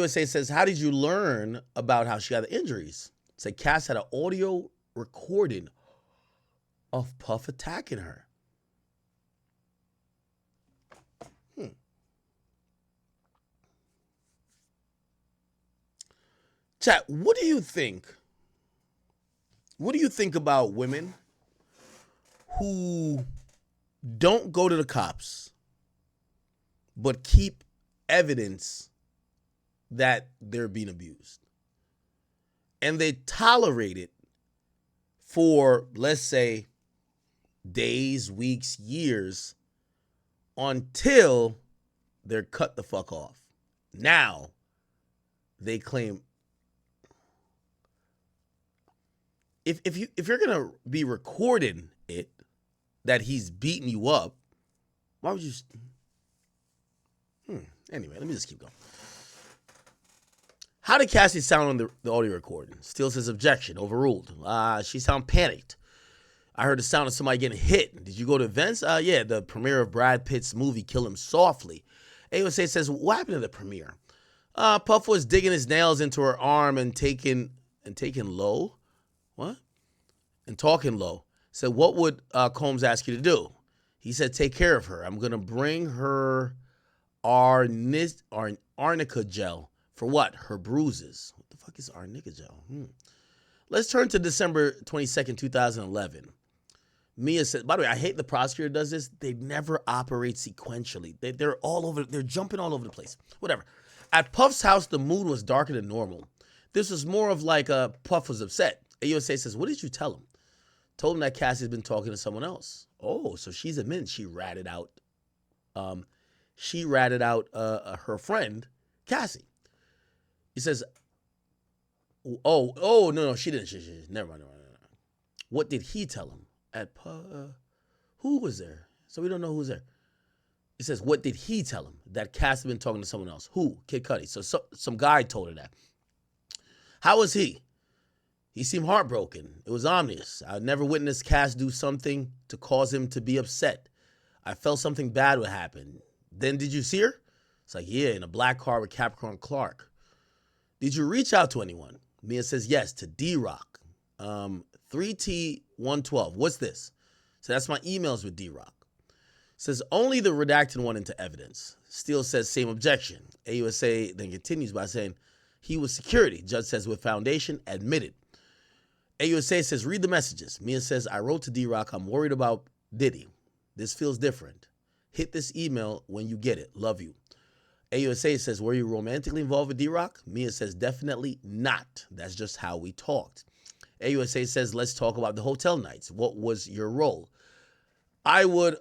USA says, how did you learn about how she got the injuries? Said Cass had an audio recording of Puff attacking her. Chat, what do you think? What do you think about women who don't go to the cops but keep evidence that they're being abused? And they tolerate it for, let's say, days, weeks, years, until they're cut the fuck off. Now, they claim, if you're gonna be recording it that he's beating you up, why would you? Anyway, let me just keep going. How did Cassie sound on the audio recording? Steele says objection, overruled. She sounded panicked. I heard the sound of somebody getting hit. Did you go to events? Yeah, the premiere of Brad Pitt's movie Kill Him Softly. AOSA says, what happened to the premiere? Puff was digging his nails into her arm and taking low. What? And talking low. Said, what would Combs ask you to do? He said, take care of her. I'm going to bring her arnica gel. For what? Her bruises. What the fuck is arnica gel? Let's turn to December 22nd, 2011. Mia said, by the way, I hate the prosecutor does this. They never operate sequentially. They're all over. They're jumping all over the place. Whatever. At Puff's house, the mood was darker than normal. This was more of like Puff was upset. AUSA says, what did you tell him? Told him that Cassie's been talking to someone else. Oh, so she's admitting she ratted out. Her friend, Cassie. He says, no, she didn't. She never mind. What did he tell him? Who was there? So we don't know who's there. He says, what did he tell him? That Cass had been talking to someone else. Who? Kid Cudi. So some guy told her that. How was he? He seemed heartbroken. It was ominous. I never witnessed Cass do something to cause him to be upset. I felt something bad would happen. Then did you see her? It's like, yeah, in a black car with Capricorn Clark. Did you reach out to anyone? Mia says, yes, to D-Rock. 3T112. What's this? So that's my emails with D-Rock. Says only the redacted one into evidence. Steele says same objection. AUSA then continues by saying he was security. Judge says with foundation, admitted. AUSA says read the messages. Mia says I wrote to D-Rock, I'm worried about Diddy. This feels different. Hit this email when you get it. Love you. AUSA says, were you romantically involved with D-Rock? Mia says, definitely not. That's just how we talked. AUSA says, let's talk about the hotel nights. What was your role? I would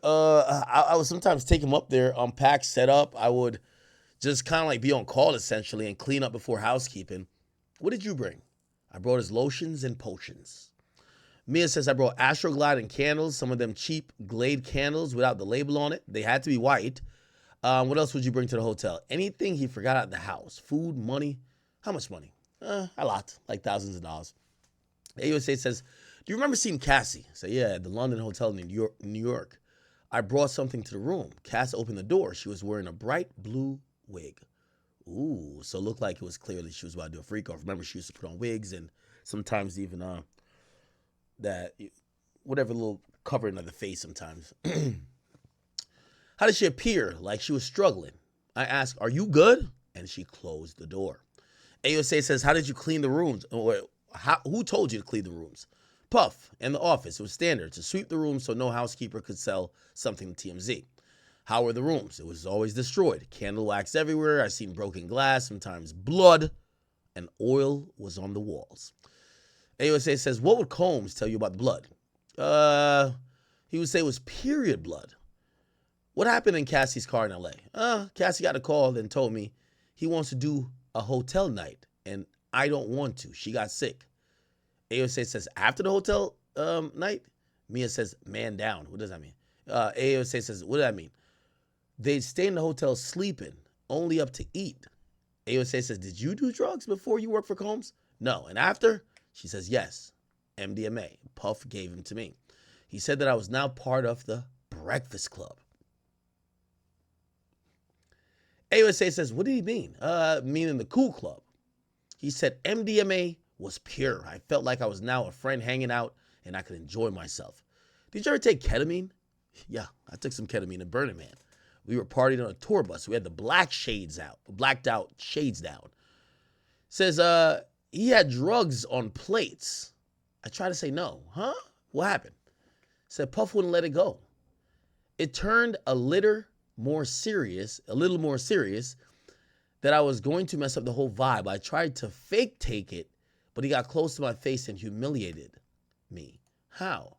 sometimes take him up there, unpack, set up. I would just kind of like be on call essentially and clean up before housekeeping. What did you bring? I brought his lotions and potions. Mia says, I brought Astroglide and candles, some of them cheap Glade candles without the label on it. They had to be white. What else would you bring to the hotel? Anything he forgot at the house. Food, money. How much money? A lot, like thousands of dollars. AUSA says, do you remember seeing Cassie? I say, yeah, at the London Hotel in New York. I brought something to the room. Cass opened the door. She was wearing a bright blue wig. Ooh, so it looked like it was clearly she was about to do a freak off. Remember, she used to put on wigs and sometimes even that, whatever little covering of the face sometimes. How did she appear? Like she was struggling. I asked, are you good? And she closed the door. AUSA says, how did you clean the rooms? Who told you to clean the rooms? Puff and the office. It was standard to sweep the room so no housekeeper could sell something to TMZ. How were the rooms? It was always destroyed. Candle wax everywhere. I seen broken glass, sometimes blood, and oil was on the walls. AUSA says, what would Combs tell you about the blood? He would say it was period blood. What happened in Cassie's car in LA? Cassie got a call and told me he wants to do a hotel night, and I don't want to. She got sick. AOSA says, after the hotel night? Mia says, man down. What does that mean? AOSA says, what does that mean? They stay in the hotel sleeping, only up to eat. AOSA says, did you do drugs before you worked for Combs? No. And after? She says, yes. MDMA. Puff gave him to me. He said that I was now part of the Breakfast Club. AUSA says, what did he mean? Meaning the cool club. He said MDMA was pure. I felt like I was now a friend hanging out and I could enjoy myself. Did you ever take ketamine? Yeah, I took some ketamine in Burning Man. We were partying on a tour bus. We had the blacked out shades down. Says, he had drugs on plates. I tried to say no. Huh? What happened? Said Puff wouldn't let it go. It turned a little more serious that I was going to mess up the whole vibe. I tried to fake take it, but he got close to my face and humiliated me. How?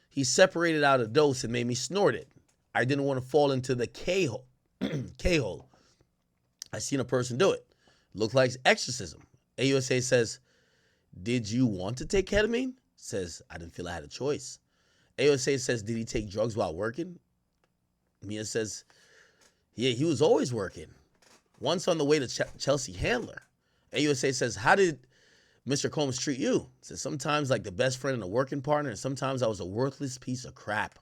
He separated out a dose and made me snort it. I didn't want to fall into the K-hole. K-hole. I seen a person do it. Looked like exorcism. AUSA says, did you want to take ketamine? Says, I didn't feel I had a choice. AUSA says, did he take drugs while working? Mia says, yeah, he was always working. Once on the way to Chelsea Handler. AUSA says, how did Mr. Combs treat you? Says, sometimes like the best friend and a working partner, and sometimes I was a worthless piece of crap.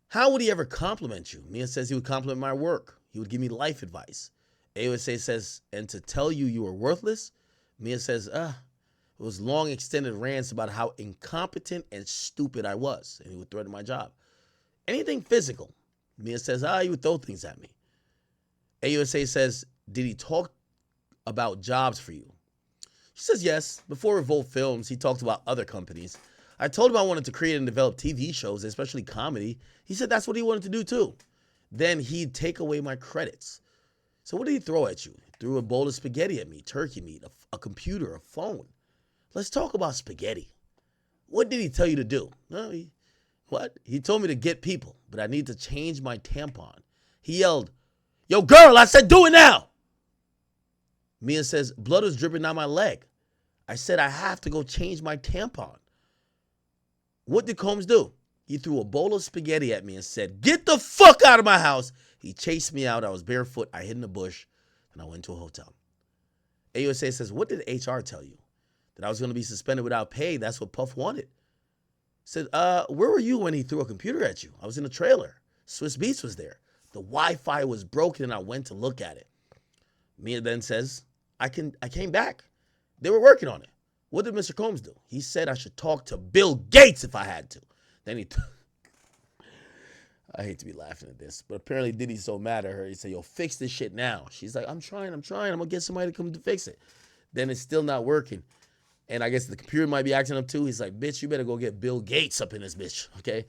How would he ever compliment you? Mia says he would compliment my work. He would give me life advice. AUSA says, and to tell you you were worthless? Mia says, it was long extended rants about how incompetent and stupid I was, and he would threaten my job. Anything physical? Mia says, he would throw things at me. AUSA says, did he talk about jobs for you? She says, yes. Before Revolt Films, he talked about other companies. I told him I wanted to create and develop TV shows, especially comedy. He said that's what he wanted to do too. Then he'd take away my credits. So what did he throw at you? He threw a bowl of spaghetti at me, turkey meat, a computer, a phone. Let's talk about spaghetti. What did he tell you to do? What? He told me to get people, but I need to change my tampon. He yelled, yo, girl, I said do it now. Mia says, blood was dripping down my leg. I said, I have to go change my tampon. What did Combs do? He threw a bowl of spaghetti at me and said, get the fuck out of my house. He chased me out. I was barefoot. I hid in a bush, and I went to a hotel. AUSA says, what did HR tell you? That I was going to be suspended without pay. That's what Puff wanted. Said, where were you when he threw a computer at you? I was in a trailer. Swiss Beats was there. The Wi-Fi was broken, and I went to look at it. Mia then says, I came back. They were working on it. What did Mr. Combs do? He said I should talk to Bill Gates if I had to. Then I hate to be laughing at this, but apparently Diddy's so mad at her. He said, yo, fix this shit now. She's like, I'm trying. I'm going to get somebody to come to fix it. Then it's still not working. And I guess the computer might be acting up too. He's like, bitch, you better go get Bill Gates up in this bitch, okay?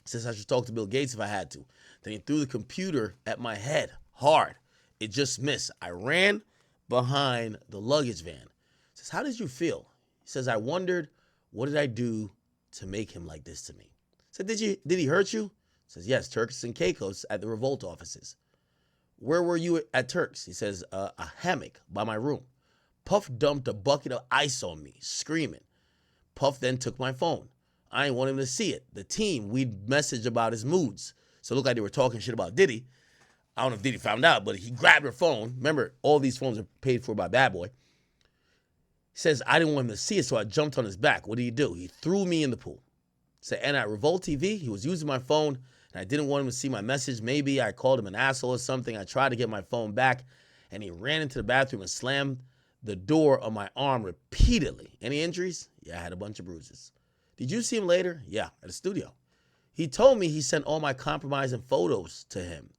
He says I should talk to Bill Gates if I had to. Then he threw the computer at my head hard. It just missed. I ran behind the luggage van. He says, how did you feel? He says, I wondered, what did I do to make him like this to me? I said, did he hurt you? He says, yes, Turks and Caicos at the Revolt offices. Where were you at Turks? He says, a hammock by my room. Puff dumped a bucket of ice on me, screaming. Puff then took my phone. I didn't want him to see it. The team, we'd message about his moods. So it looked like they were talking shit about Diddy. I don't know if Diddy found out, but he grabbed her phone. Remember, all these phones are paid for by Bad Boy. He says, I didn't want him to see it, so I jumped on his back. What did he do? He threw me in the pool. Said, and at Revolt TV, he was using my phone, and I didn't want him to see my message. Maybe I called him an asshole or something. I tried to get my phone back, and he ran into the bathroom and slammed the door on my arm repeatedly. Any injuries? Yeah, I had a bunch of bruises. Did you see him later? Yeah, at the studio. He told me he sent all my compromising photos to him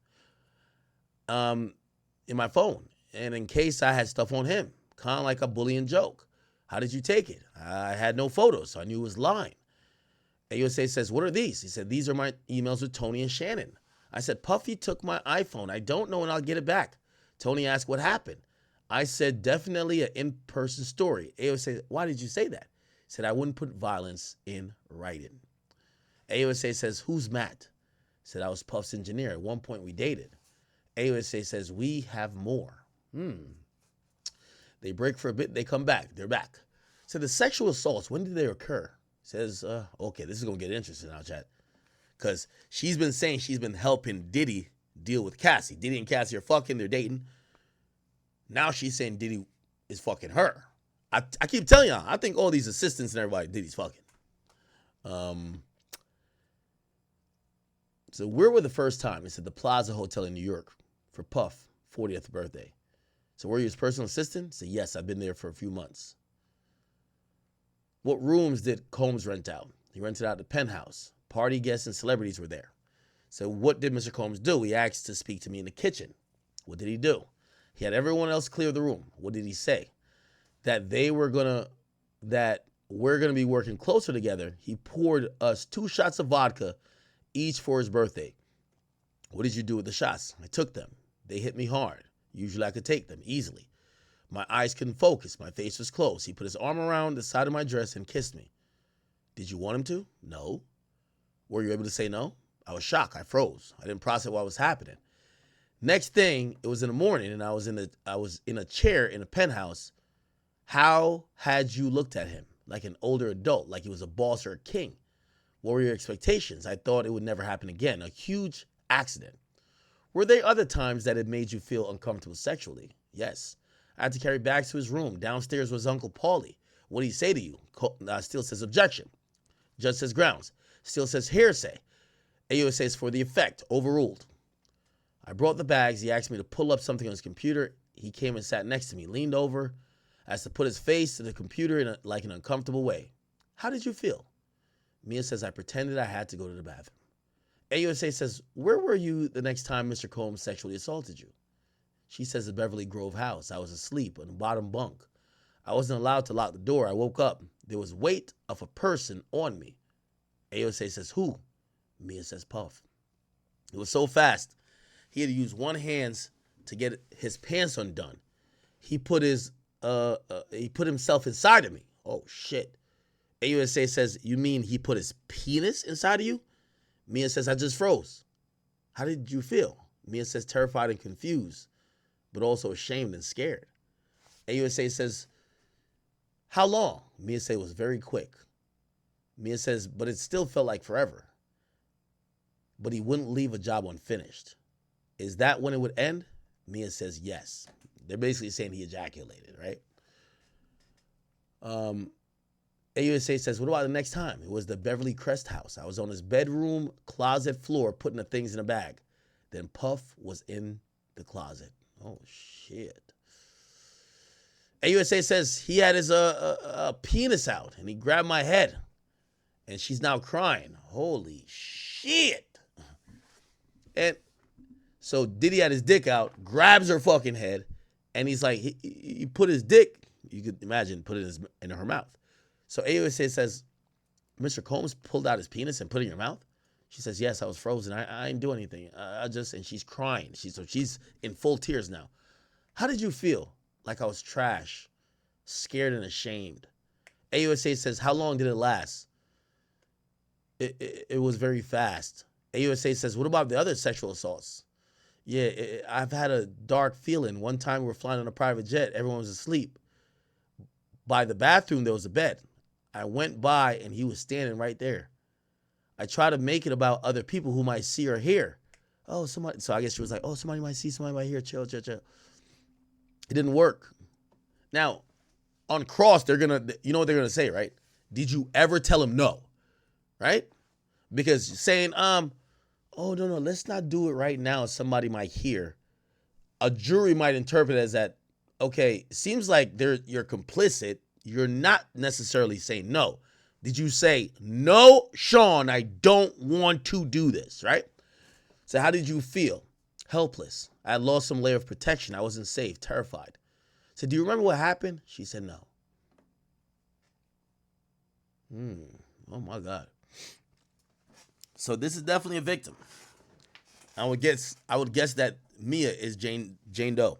in my phone, and in case I had stuff on him, kind of like a bullying joke. How did you take it? I had no photos, so I knew he was lying. AUSA says, what are these? He said, these are my emails with Tony and Shannon. I said, Puffy took my iPhone. I don't know, and I'll get it back. Tony asked what happened. I said, definitely an in-person story. AOSA said, why did you say that? He said, I wouldn't put violence in writing. AOSA says, who's Matt? He said, I was Puff's engineer. At one point, we dated. AOSA says, we have more. They break for a bit. They come back. They're back. So the sexual assaults, when did they occur? He says, okay, this is going to get interesting now, chat. Because she's been saying she's been helping Diddy deal with Cassie. Diddy and Cassie are fucking. They're dating. Now she's saying Diddy is fucking her. I keep telling y'all, I think all these assistants and everybody, Diddy's fucking. So where were the first time? He said the Plaza Hotel in New York for Puff 40th birthday. So were you his personal assistant? He said, yes, I've been there for a few months. What rooms did Combs rent out? He rented out the penthouse. Party guests and celebrities were there. So what did Mr. Combs do? He asked to speak to me in the kitchen. What did he do? He had everyone else clear the room. What did he say? That we're gonna be working closer together. He poured us 2 shots of vodka, each for his birthday. What did you do with the shots? I took them. They hit me hard. Usually I could take them easily. My eyes couldn't focus. My face was closed. He put his arm around the side of my dress and kissed me. Did you want him to? No. Were you able to say no? I was shocked. I froze. I didn't process what was happening. Next thing, it was in the morning, and I was in a chair in a penthouse. How had you looked at him? Like an older adult, like he was a boss or a king. What were your expectations? I thought it would never happen again. A huge accident. Were there other times that it made you feel uncomfortable sexually? Yes. I had to carry bags to his room. Downstairs was Uncle Paulie. What did he say to you? Steele says objection. Judge says grounds. Steele says hearsay. AUSA says for the effect. Overruled. I brought the bags. He asked me to pull up something on his computer. He came and sat next to me, leaned over, as to put his face to the computer in like an uncomfortable way. How did you feel? Mia says I pretended I had to go to the bathroom. AUSA says, where were you the next time Mr. Combs sexually assaulted you? She says the Beverly Grove house. I was asleep on the bottom bunk. I wasn't allowed to lock the door. I woke up. There was weight of a person on me. AUSA says, who? Mia says, Puff. It was so fast. He had to use one hand to get his pants undone. He put himself inside of me. Oh, shit. AUSA says, you mean he put his penis inside of you? Mia says, I just froze. How did you feel? Mia says, terrified and confused, but also ashamed and scared. AUSA says, how long? Mia says, it was very quick. Mia says, but it still felt like forever. But he wouldn't leave a job unfinished. Is that when it would end? Mia says, yes. They're basically saying he ejaculated, right? AUSA says, what about the next time? It was the Beverly Crest house. I was on his bedroom closet floor putting the things in a bag. Then Puff was in the closet. Oh, shit. AUSA says he had his penis out and he grabbed my head. And she's now crying. Holy shit. And so Diddy had his dick out, grabs her fucking head, and he's like, he put his dick, you could imagine, put it in her mouth. So AUSA says, Mr. Combs pulled out his penis and put it in your mouth? She says, yes, I was frozen. I didn't do anything. And she's crying. She's in full tears now. How did you feel? Like I was trash, scared and ashamed. AUSA says, how long did it last? It was very fast. AUSA says, what about the other sexual assaults? Yeah, I've had a dark feeling. One time we were flying on a private jet. Everyone was asleep. By the bathroom, there was a bed. I went by, and he was standing right there. I tried to make it about other people who might see or hear. Oh, somebody. So I guess she was like, oh, somebody might see, somebody might hear. Chill, chill, chill. It didn't work. Now, on cross, you know what they're going to say, right? Did you ever tell him no? Right? Because saying, oh, no, let's not do it right now. Somebody might hear. A jury might interpret it as that, okay, seems like you're complicit. You're not necessarily saying no. Did you say, no, Sean, I don't want to do this, right? So how did you feel? Helpless. I had lost some layer of protection. I wasn't safe, terrified. So do you remember what happened? She said no. Oh, my God. So this is definitely a victim. I would guess that Mia is Jane Doe.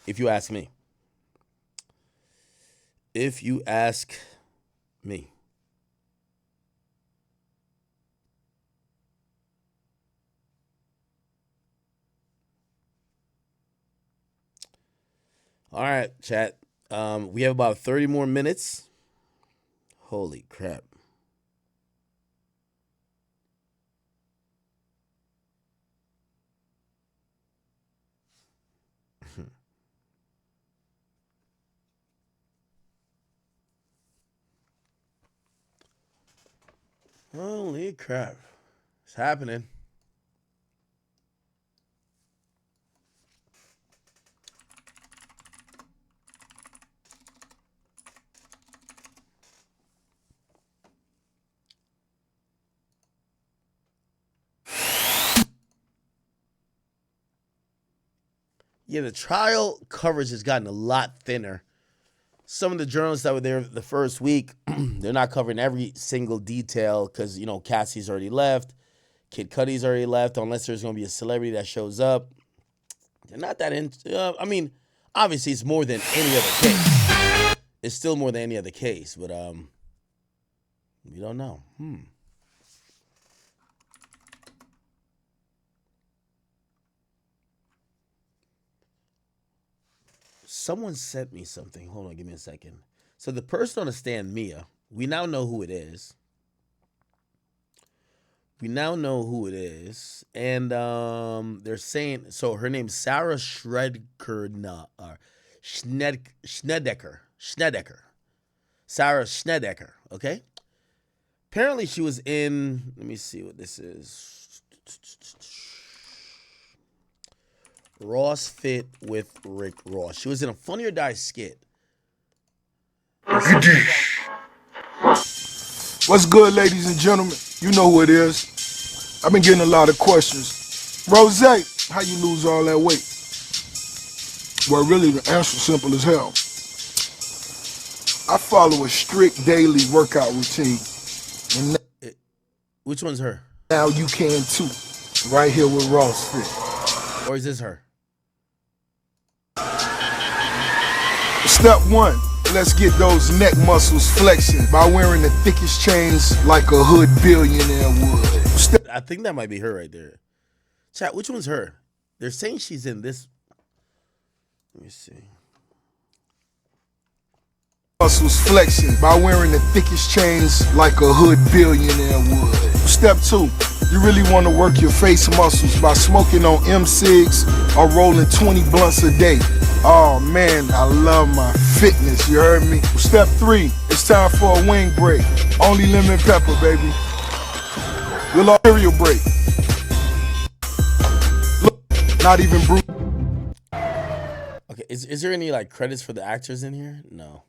If you ask me. If you ask me. All right, chat. We have about 30 more minutes. Holy crap. Holy crap. It's happening. Yeah, the trial coverage has gotten a lot thinner. Some of the journalists that were there the first week, they're not covering every single detail because, you know, Cassie's already left. Kid Cudi's already left, unless there's going to be a celebrity that shows up. They're not that into, I mean, obviously it's more than any other case. It's still more than any other case, but we don't know. Someone sent me something. Hold on, give me a second. So the person on the stand, Mia, we now know who it is. And they're saying, so her name's Sarah Schnedeker. Sarah Schnedeker, okay? Apparently she was in, let me see what this is. Ross Fit with Rick Ross. She was in a Funny or Die skit. What's good, ladies and gentlemen? You know who it is. I've been getting a lot of questions. Rose, how you lose all that weight? Well, really, the answer's simple as hell. I follow a strict daily workout routine. And Which one's her? now you can too. Right here with Ross Fit. Or is this her? Step one, let's get those neck muscles flexing by wearing the thickest chains like a hood billionaire would. I think that might be her right there. Chat, which one's her? They're saying she's in this. Let me see. Muscles flexing by wearing the thickest chains like a hood billionaire would. Step two, you really want to work your face muscles by smoking on M-Cigs or rolling 20 blunts a day. Oh man, I love my fitness, you heard me? Step three, it's time for a wing break. Only lemon pepper, baby. Your cereal break. Look, not even brutal. Okay, is there any like credits for the actors in here? No.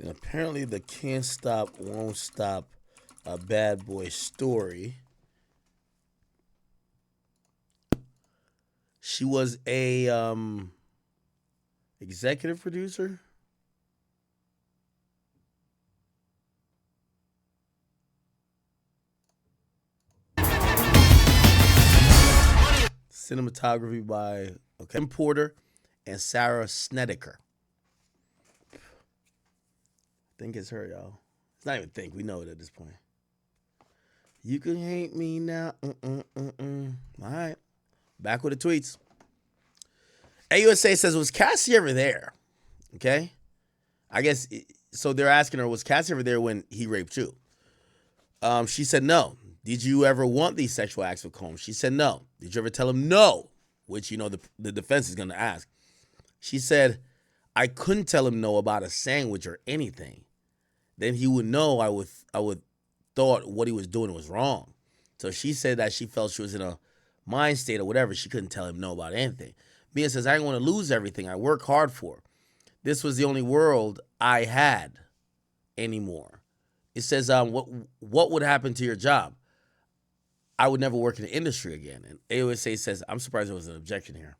And apparently the Can't Stop, Won't Stop a Bad Boy story. She was a executive producer. Cinematography by Kim Porter and Sarah Schnedeker. I think it's her, y'all. It's not even think. We know it at this point. You can hate me now. All right. Back with the tweets. AUSA says, was Cassie ever there? Okay. I guess, so they're asking her, was Cassie ever there when he raped you? She said no. Did you ever want these sexual acts with Combs? She said no. Did you ever tell him no? Which, you know, the defense is going to ask. She said, I couldn't tell him no about a sandwich or anything. Then he would know I would thought what he was doing was wrong. So she said that she felt she was in a mind state or whatever. She couldn't tell him no about anything. Mia says, I didn't want to lose everything I work hard for. This was the only world I had anymore. It says, what would happen to your job? I would never work in the industry again. And AUSA says, I'm surprised there was an objection here.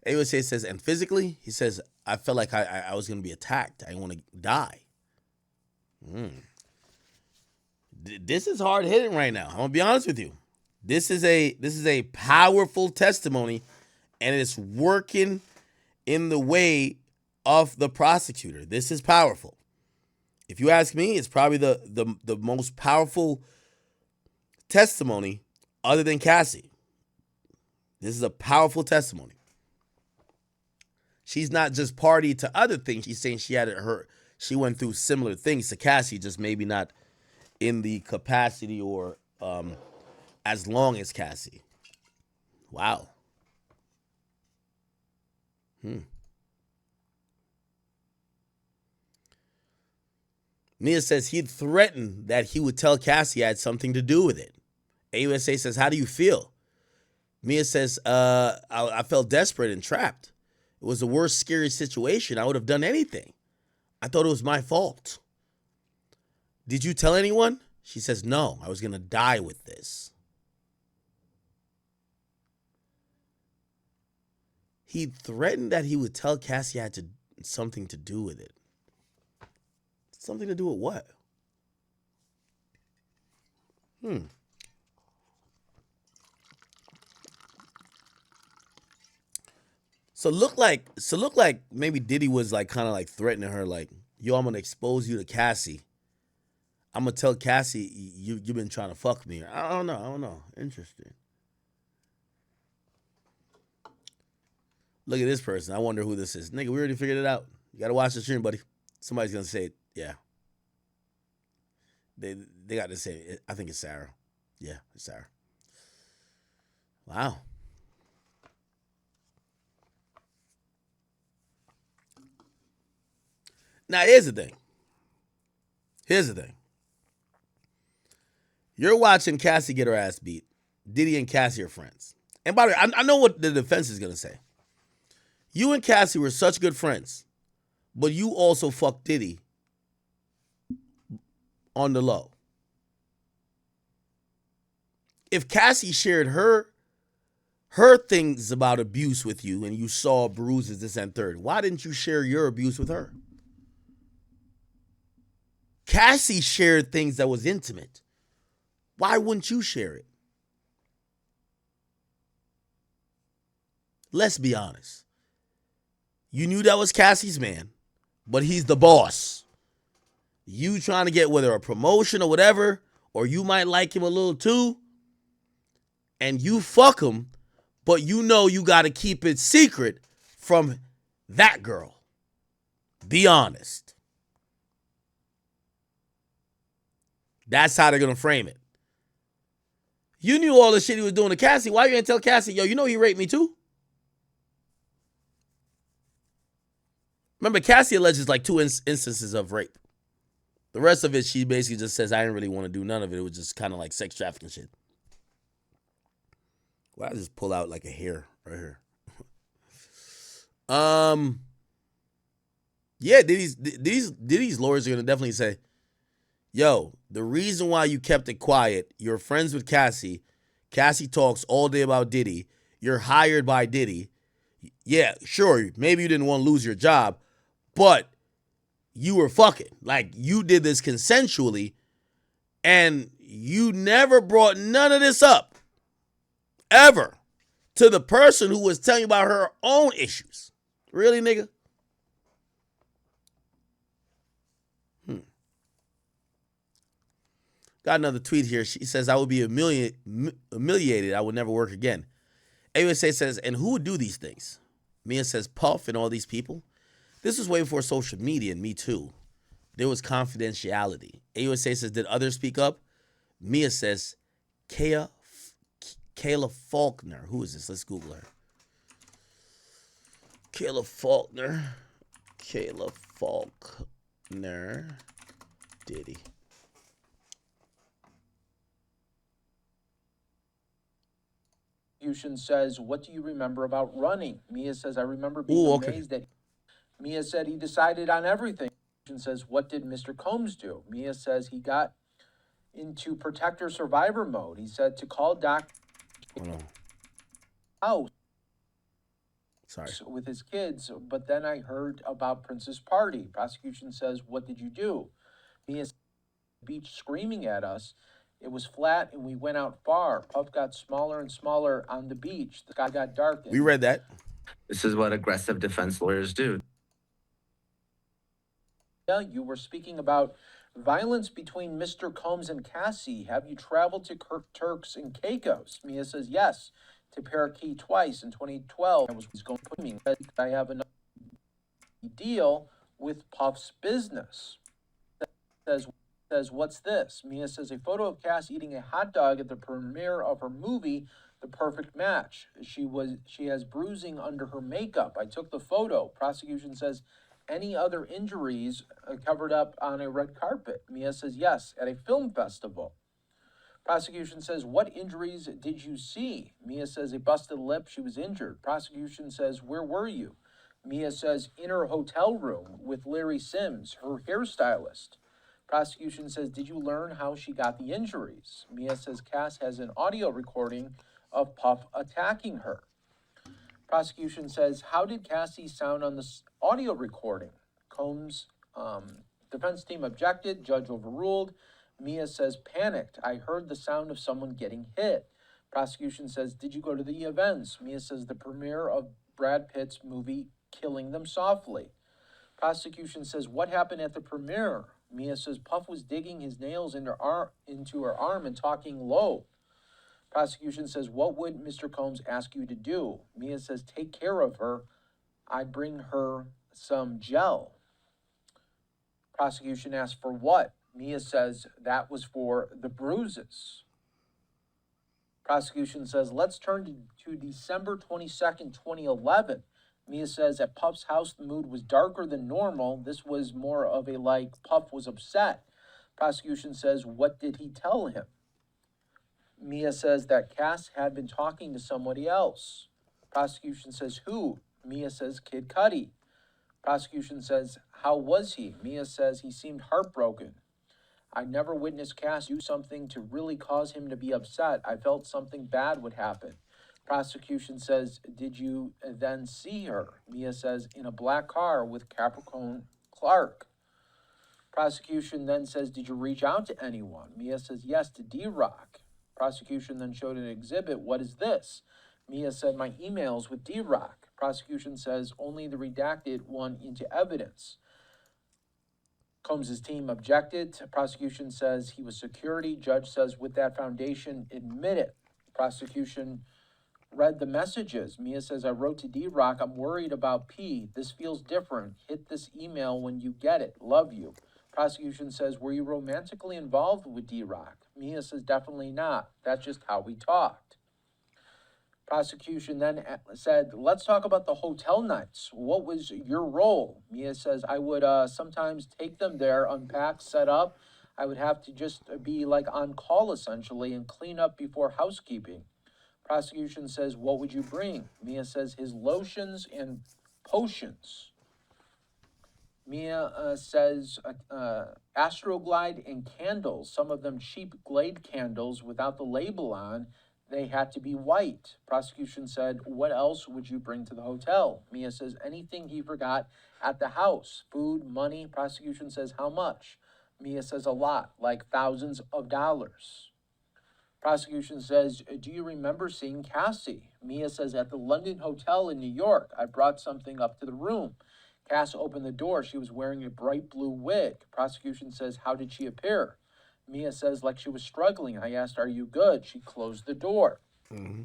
AUSA says, and physically, he says, I felt like I was going to be attacked. I didn't want to die. This is hard hitting right now. I'm going to be honest with you. This is a powerful testimony, and it's working in the way of the prosecutor. This is powerful. If you ask me, it's probably the most powerful testimony other than Cassie. This is a powerful testimony. She's not just party to other things. She's saying she had she went through similar things to Cassie, just maybe not in the capacity or as long as Cassie. Wow. Mia says he'd threatened that he would tell Cassie I had something to do with it. AUSA says, how do you feel? Mia says, I felt desperate and trapped. It was the worst, scariest situation. I would have done anything. I thought it was my fault. Did you tell anyone? She says, no, I was going to die with this. He threatened that he would tell Cassie I had something to do with it. Something to do with what? So look like maybe Diddy was like kind of like threatening her, like, yo, I'm gonna expose you to Cassie. I'm gonna tell Cassie you've been trying to fuck me. I don't know. Interesting. Look at this person. I wonder who this is. Nigga, we already figured it out. You gotta watch the stream, buddy. Somebody's gonna say it. Yeah. They got to say it. I think it's Sarah. Yeah, it's Sarah. Wow. Now, here's the thing. You're watching Cassie get her ass beat. Diddy and Cassie are friends. And by the way, I know what the defense is going to say. You and Cassie were such good friends, but you also fucked Diddy on the low. If Cassie shared her things about abuse with you and you saw bruises, this and third, why didn't you share your abuse with her? Cassie shared things that was intimate. Why wouldn't you share it? Let's be honest. You knew that was Cassie's man, but he's the boss. You trying to get whether a promotion or whatever, or you might like him a little too, and you fuck him, but you know you got to keep it secret from that girl. Be honest. That's how they're going to frame it. You knew all the shit he was doing to Cassie. Why you didn't tell Cassie, yo, you know he raped me too? Remember, Cassie alleges like 2 instances of rape. The rest of it, she basically just says, I didn't really want to do none of it. It was just kind of like sex trafficking shit. Well, I just pull out like a hair right here. Yeah, Diddy's lawyers are going to definitely say, yo, the reason why you kept it quiet, you're friends with Cassie. Cassie talks all day about Diddy. You're hired by Diddy. Yeah, sure, maybe you didn't want to lose your job, but you were fucking. Like, you did this consensually, and you never brought none of this up, ever, to the person who was telling you about her own issues. Really, nigga? Got another tweet here. She says, I would be humiliated. I would never work again. AUSA says, and who would do these things? Mia says, Puff and all these people. This was way before social media and Me Too. There was confidentiality. AUSA says, did others speak up? Mia says, Kayla Faulkner. Who is this? Let's Google her. Kayla Faulkner. Diddy. Says, what do you remember about running? Mia says, I remember being amazed that Mia said he decided on everything. Says, what did Mr. Combs do? Mia says he got into protector survivor mode. He said to call Doc out with his kids, but then I heard about Prince's party. Prosecution says, what did you do? Mia said, beach screaming at us. It was flat and we went out far. Puff got smaller and smaller on the beach. The sky got dark. We read that. This is what aggressive defense lawyers do. Yeah, you were speaking about violence between Mr. Combs and Cassie. Have you traveled to Turks and Caicos? Mia says yes. To Parakeet twice in 2012. I was going to me. I have another deal with Puff's business. Says, what's this? Mia says, a photo of Cass eating a hot dog at the premiere of her movie, The Perfect Match. She has bruising under her makeup. I took the photo. Prosecution says, any other injuries covered up on a red carpet? Mia says, yes, at a film festival. Prosecution says, what injuries did you see? Mia says, a busted lip. She was injured. Prosecution says, where were you? Mia says, in her hotel room with Larry Sims, her hairstylist. Prosecution says, did you learn how she got the injuries? Mia says, Cass has an audio recording of Puff attacking her. Prosecution says, how did Cassie sound on the audio recording? Combs' defense team objected. Judge overruled. Mia says, panicked. I heard the sound of someone getting hit. Prosecution says, did you go to the events? Mia says, the premiere of Brad Pitt's movie, Killing Them Softly. Prosecution says, what happened at the premiere? Mia says, Puff was digging his nails into her arm and talking low. Prosecution says, what would Mr. Combs ask you to do? Mia says, take care of her. I'd bring her some gel. Prosecution asks, for what? Mia says, that was for the bruises. Prosecution says, let's turn to December 22nd, 2011. Mia says, at Puff's house, the mood was darker than normal. This was more of a Puff was upset. Prosecution says, what did he tell him? Mia says that Cass had been talking to somebody else. Prosecution says, who? Mia says, Kid Cudi. Prosecution says, how was he? Mia says, he seemed heartbroken. I never witnessed Cass do something to really cause him to be upset. I felt something bad would happen. Prosecution says, did you then see her? Mia says, in a black car with Capricorn Clark. Prosecution then says, did you reach out to anyone? Mia says, yes, to D-Rock. Prosecution then showed an exhibit. What is this? Mia said, my emails with D-Rock. Prosecution says, only the redacted one into evidence. Combs' team objected. Prosecution says he was security. Judge says, with that foundation, admit it. Prosecution read the messages. Mia says, I wrote to D-Rock, I'm worried about P. This feels different. Hit this email when you get it. Love you. Prosecution says, were you romantically involved with D-Rock? Mia says, definitely not. That's just how we talked. Prosecution then said, let's talk about the hotel nights. What was your role? Mia says, I would sometimes take them there, unpack, set up. I would have to just be on call essentially and clean up before housekeeping. Prosecution says, what would you bring? Mia says, his lotions and potions. Mia says, Astroglide and candles, some of them cheap Glade candles without the label on. They had to be white. Prosecution said, what else would you bring to the hotel? Mia says, anything he forgot at the house. Food, money. Prosecution says, how much? Mia says, a lot, like thousands of dollars. Prosecution says, do you remember seeing Cassie? Mia says, at the London Hotel in New York. I brought something up to the room. Cass opened the door. She was wearing a bright blue wig. Prosecution says, how did she appear? Mia says, like she was struggling. I asked, are you good? She closed the door. Mm-hmm.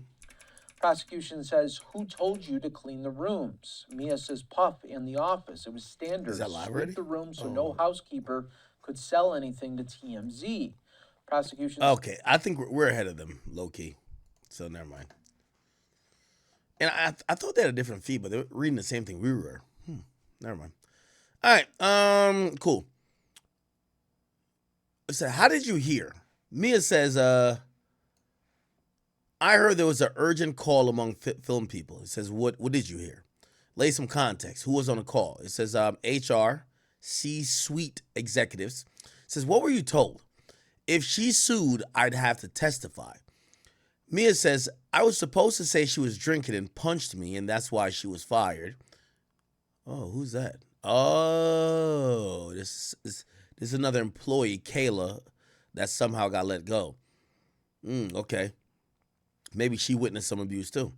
Prosecution says, who told you to clean the rooms? Mia says, Puff in the office. It was standard. Is that live already? Sweep the room so no housekeeper could sell anything to TMZ. Prosecution. Okay, I think we're ahead of them, low key. So never mind. And I thought they had a different feed, but they were reading the same thing we were. Never mind. All right, cool. So how did you hear? Mia says, I heard there was an urgent call among film people. It says, what did you hear? Lay some context. Who was on the call? It says, HR, C-suite executives. It says, what were you told? If she sued, I'd have to testify. Mia says, I was supposed to say she was drinking and punched me, and that's why she was fired. Oh, who's that? Oh, this is another employee, Kayla, that somehow got let go. Okay. Maybe she witnessed some abuse too.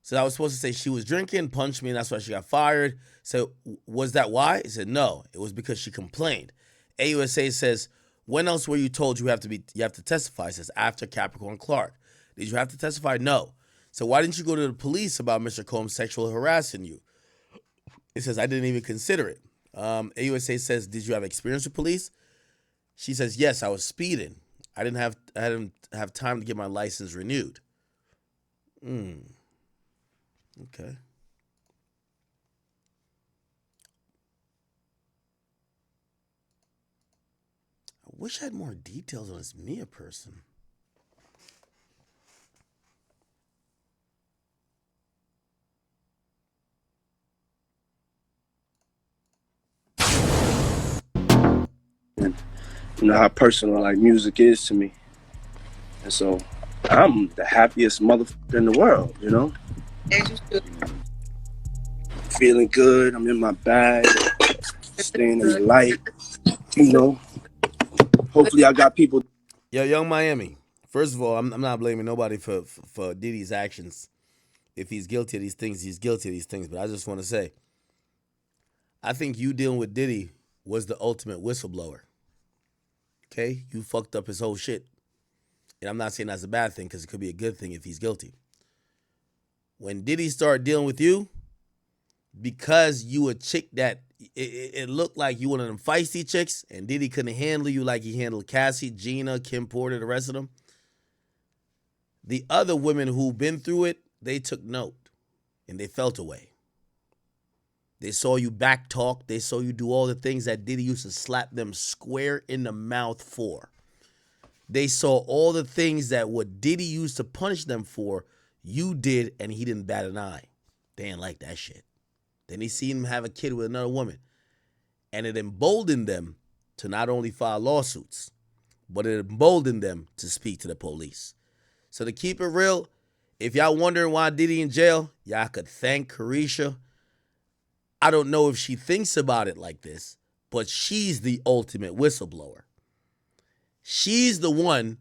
So I was supposed to say she was drinking, punched me, and that's why she got fired. So was that why? He said, no, it was because she complained. AUSA says, when else were you told you have to testify? It says, after Capricorn Clark. Did you have to testify? No. So why didn't you go to the police about Mr. Combs sexually harassing you? It says, I didn't even consider it. AUSA says, did you have experience with police? She says, yes, I was speeding. I didn't have time to get my license renewed. Okay. I wish I had more details on this Mia person. And you know how personal like music is to me. And so I'm the happiest motherfucker in the world, you know? As you should. Feeling good, I'm in my bag, staying in the light, you know? Hopefully I got people. Yo, Young Miami. First of all, I'm not blaming nobody for Diddy's actions. If he's guilty of these things, he's guilty of these things. But I just want to say, I think you dealing with Diddy was the ultimate whistleblower. Okay? You fucked up his whole shit. And I'm not saying that's a bad thing because it could be a good thing if he's guilty. When Diddy started dealing with you, because you a chick that it looked like you one of them feisty chicks and Diddy couldn't handle you like he handled Cassie, Gina, Kim Porter, the rest of them, the other women who've been through it, they took note and they felt away. They saw you back talk. They saw you do all the things that Diddy used to slap them square in the mouth for. They saw all the things that what Diddy used to punish them for, you did, and he didn't bat an eye. They didn't like that shit. Then he seen him have a kid with another woman. And it emboldened them to not only file lawsuits, but it emboldened them to speak to the police. So to keep it real, if y'all wondering why Diddy in jail, y'all could thank Carisha. I don't know if she thinks about it like this, but she's the ultimate whistleblower. She's the one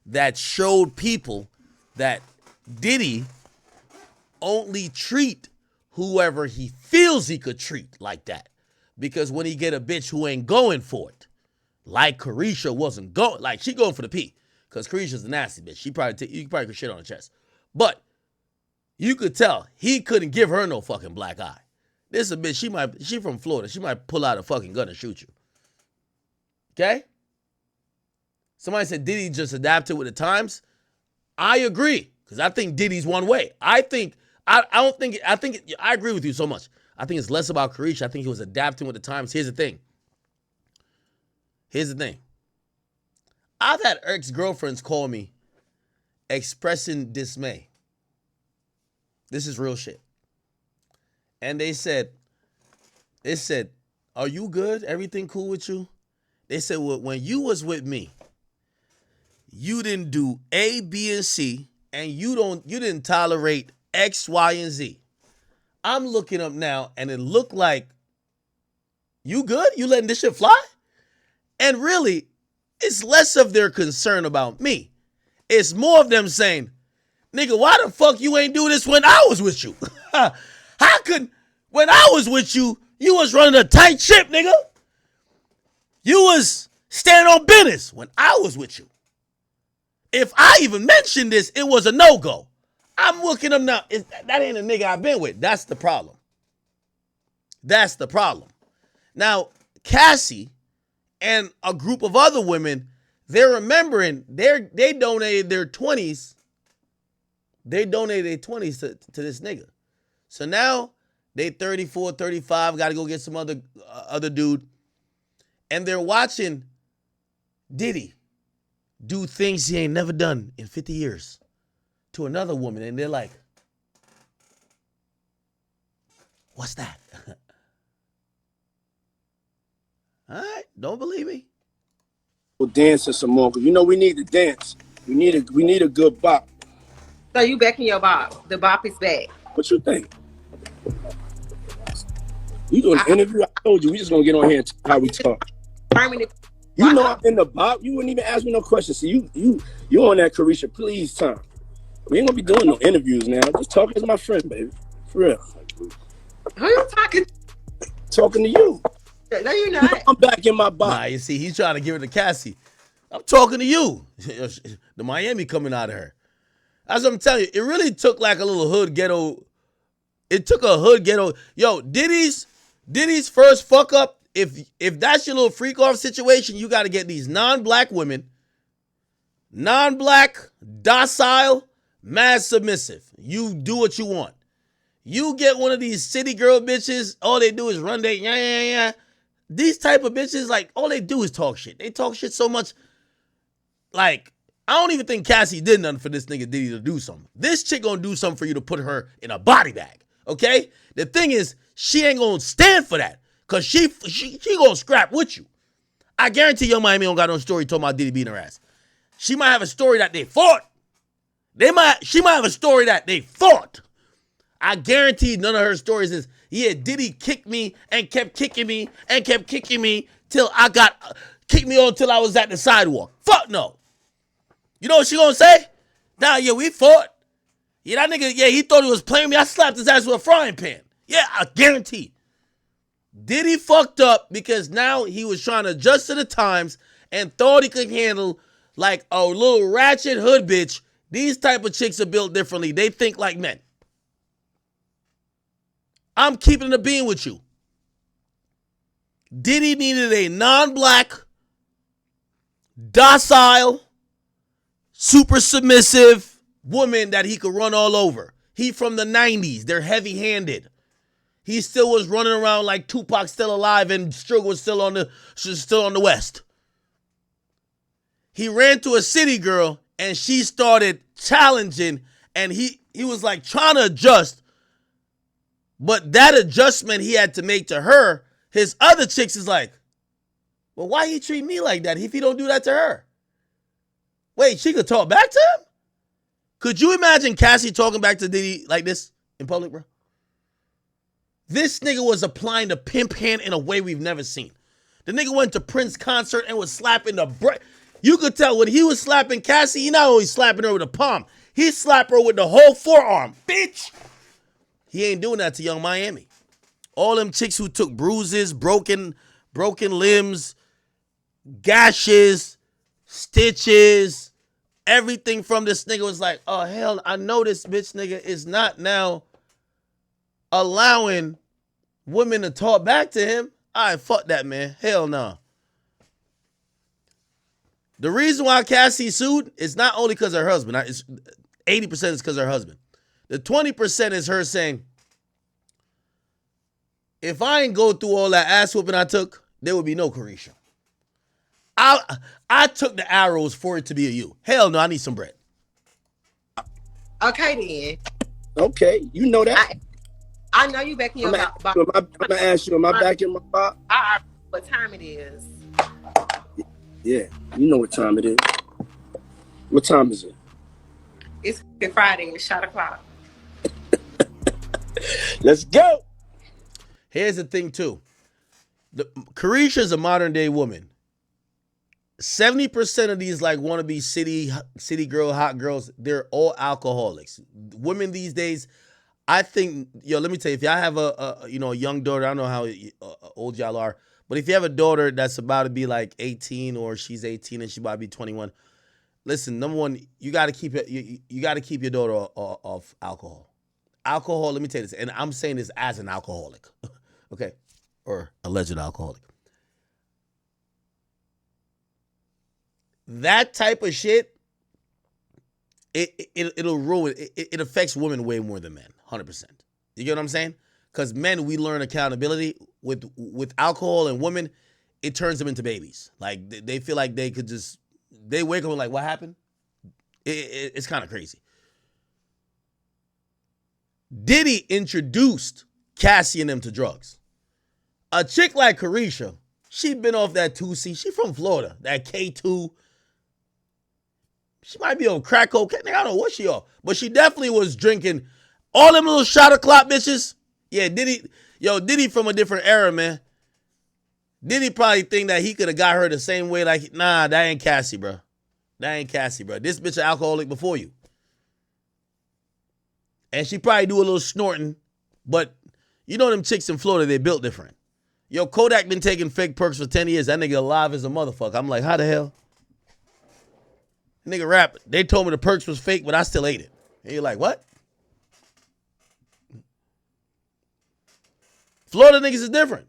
that showed people that Diddy only treat whoever he feels he could treat like that. Because when he get a bitch who ain't going for it, like Carisha wasn't going, like she going for the P, because Carisha's a nasty bitch. You probably could shit on her chest. But you could tell he couldn't give her no fucking black eye. This is a bitch, she from Florida. She might pull out a fucking gun and shoot you. Okay? Somebody said Diddy just adapted with the times. I agree, because I think Diddy's one way. I think I agree with you so much. I think it's less about Carisha. I think he was adapting with the times. Here's the thing. I've had ex-girlfriends call me expressing dismay. This is real shit. And they said, are you good? Everything cool with you? They said, well, when you was with me, you didn't do A, B, and C, and you didn't tolerate X, Y, and Z. I'm looking up now, and it looked like you good? You letting this shit fly? And really, it's less of their concern about me. It's more of them saying, nigga, why the fuck you ain't do this when I was with you? How could, when I was with you, you was running a tight ship, nigga? You was standing on business when I was with you. If I even mentioned this, it was a no-go. I'm looking up now. That ain't a nigga I've been with. That's the problem. That's the problem. Now, Cassie and a group of other women, they're remembering they donated their 20s. They donated their 20s to this nigga. So now they 34, 35, got to go get some other dude. And they're watching Diddy do things he ain't never done in 50 years to another woman. And they're like, what's that? All right, don't believe me. We'll dance some more, because you know we need to dance. We need a good bop. So you back in your bop. The bop is back. What you think? You doing an interview? I told you we just gonna get on here and talk how we talk. You know I'm in the bop. You wouldn't even ask me no questions. So you on that Carisha, please, time. We ain't gonna be doing no interviews now. Just talking to my friend, baby. For real. Who you talking? Talking to you. No, you're not. I'm back in my bop. Nah, you see, he's trying to give it to Cassie. I'm talking to you. The Miami coming out of her. That's what I'm telling you. It really took like a little hood ghetto. It took a hood ghetto. Yo, Diddy's first fuck up if that's your little freak off situation, you got to get these non-black women, non-black, docile, mad submissive. You do what you want. You get one of these city girl bitches, all they do is run their yeah. These type of bitches, like, all they do is talk shit. They talk shit so much. Like, I don't even think Cassie did nothing for this nigga Diddy to do something. This chick gonna do something for you to put her in a body bag, okay? The thing is, she ain't gonna stand for that, because she gonna scrap with you. I guarantee Young Miami don't got no story talking about Diddy beating her ass. She might have a story that they fought. She might have a story that they fought. I guarantee none of her stories is, yeah, Diddy kicked me and kept kicking me and kept kicking me till I got, kicked me on till I was at the sidewalk. Fuck no. You know what she gonna say? Nah, yeah, we fought. Yeah, that nigga, yeah, he thought he was playing me. I slapped his ass with a frying pan. Yeah, I guarantee. Diddy fucked up because now he was trying to adjust to the times and thought he could handle like a little ratchet hood bitch. These type of chicks are built differently. They think like men. I'm keeping the beam with you. Diddy needed a non-black, docile, super submissive woman that he could run all over. He from the 90s. They're heavy-handed. He still was running around like Tupac still alive and Suge was still on the West. He ran to a city girl and she started challenging and he was like trying to adjust. But that adjustment he had to make to her, his other chicks is like, well, why he treat me like that if he don't do that to her? Wait, she could talk back to him? Could you imagine Cassie talking back to Diddy like this in public, bro? This nigga was applying the pimp hand in a way we've never seen. The nigga went to Prince concert and was slapping the You could tell when he was slapping Cassie, he not only slapping her with a palm, he slapped her with the whole forearm. Bitch! He ain't doing that to Young Miami. All them chicks who took bruises, broken limbs, gashes, stitches, everything from this nigga was like, oh, hell, I know this bitch nigga is not now allowing women to talk back to him. All right, fuck that, man. Hell no. The reason why Cassie sued is not only because of her husband. It's 80% is because of her husband. The 20% is her saying, if I ain't go through all that ass whooping I took, there would be no Carisha. I took the arrows for it to be a you. Hell no, I need some bread. Okay, then. Okay, you know that. I know you back in your box. I'm going to ask you, am I back in my box? I what time it is. Yeah, you know what time it is. What time is it? It's Friday. It's shot o'clock. Let's go. Here's the thing, too. Carisha is a modern day woman. 70% of these like wannabe city girl, hot girls, they're all alcoholics. Women these days, I think, let me tell you, if y'all have a young daughter, I don't know how old y'all are, but if you have a daughter that's about to be like 18 or she's 18 and she's about to be 21, listen, number one, you got to keep it. You got to keep your daughter off alcohol. Alcohol, let me tell you this, and I'm saying this as an alcoholic, okay, or alleged alcoholic. That type of shit, it'll ruin. It affects women way more than men, 100%. You get what I'm saying? Because men, we learn accountability. With alcohol and women, it turns them into babies. Like they feel like they could just, they wake up and like, what happened? It's kind of crazy. Diddy introduced Cassie and them to drugs. A chick like Carisha, she been off that 2C. She from Florida, that K2. She might be on crack cocaine. I don't know what she on. But she definitely was drinking all them little shot o'clock bitches. Yeah, Diddy from a different era, man. Diddy probably think that he could have got her the same way. Like, nah, that ain't Cassie, bro. That ain't Cassie, bro. This bitch an alcoholic before you. And she probably do a little snorting. But you know them chicks in Florida, they built different. Yo, Kodak been taking fake perks for 10 years. That nigga alive as a motherfucker. I'm like, how the hell? Nigga rap, they told me the perks was fake, but I still ate it. And you're like, what? Florida niggas is different.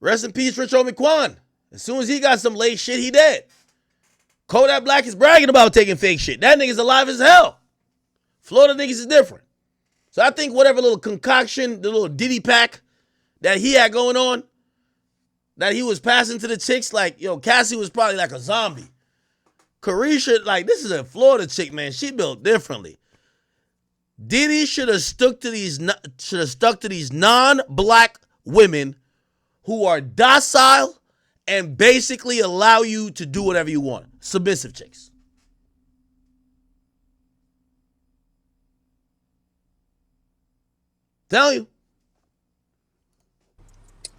Rest in peace, Rich Homie Quan. As soon as he got some late shit, he dead. Kodak Black is bragging about taking fake shit. That nigga's alive as hell. Florida niggas is different. So I think whatever little concoction, the little Diddy pack that he had going on, that he was passing to the chicks, like, yo, Cassie was probably like a zombie. Carisha, like, this is a Florida chick, man. She built differently. Diddy should have stuck to these non-black women who are docile and basically allow you to do whatever you want. Submissive chicks. Tell you.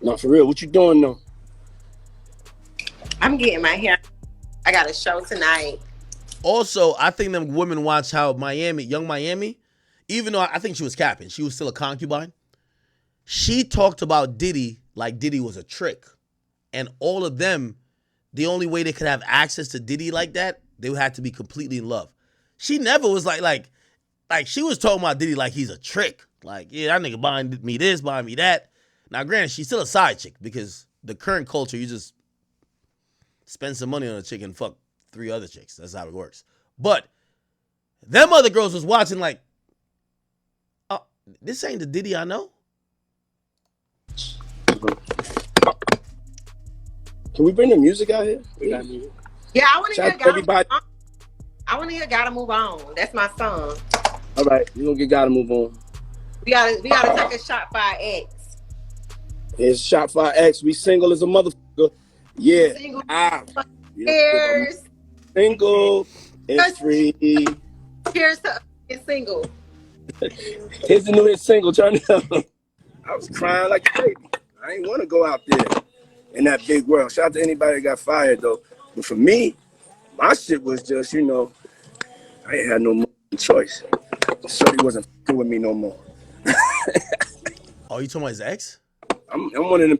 No, for real. What you doing though? I'm getting my hair. I got a show tonight. Also, I think them women watch how Young Miami, even though I think she was capping, she was still a concubine. She talked about Diddy like Diddy was a trick. And all of them, the only way they could have access to Diddy like that, they would have to be completely in love. She never was like she was talking about Diddy like he's a trick. Like, yeah, that nigga buying me this, buying me that. Now, granted, she's still a side chick because the current culture, you just spend some money on a chick and fuck 3 other chicks. That's how it works. But them other girls was watching like, oh, this ain't the Diddy I know. Can we bring the music out here? Yeah, I want to hear everybody. I want to hear "Gotta Move On." That's my song. All right, we gonna get "Gotta Move On." We gotta take a shot for our ex. It's shot for our ex. We single as a motherfucker. Yeah. Single. Yeah. Single is free. Cheers to being single. Here's the new hit single. Turn it up. I was crying like a baby. I ain't want to go out there in that big world. Shout out to anybody that got fired though. But for me, my shit was just, I ain't had no more choice. Shorty wasn't f***ing with me no more. Oh, you talking about his ex? I'm one of them.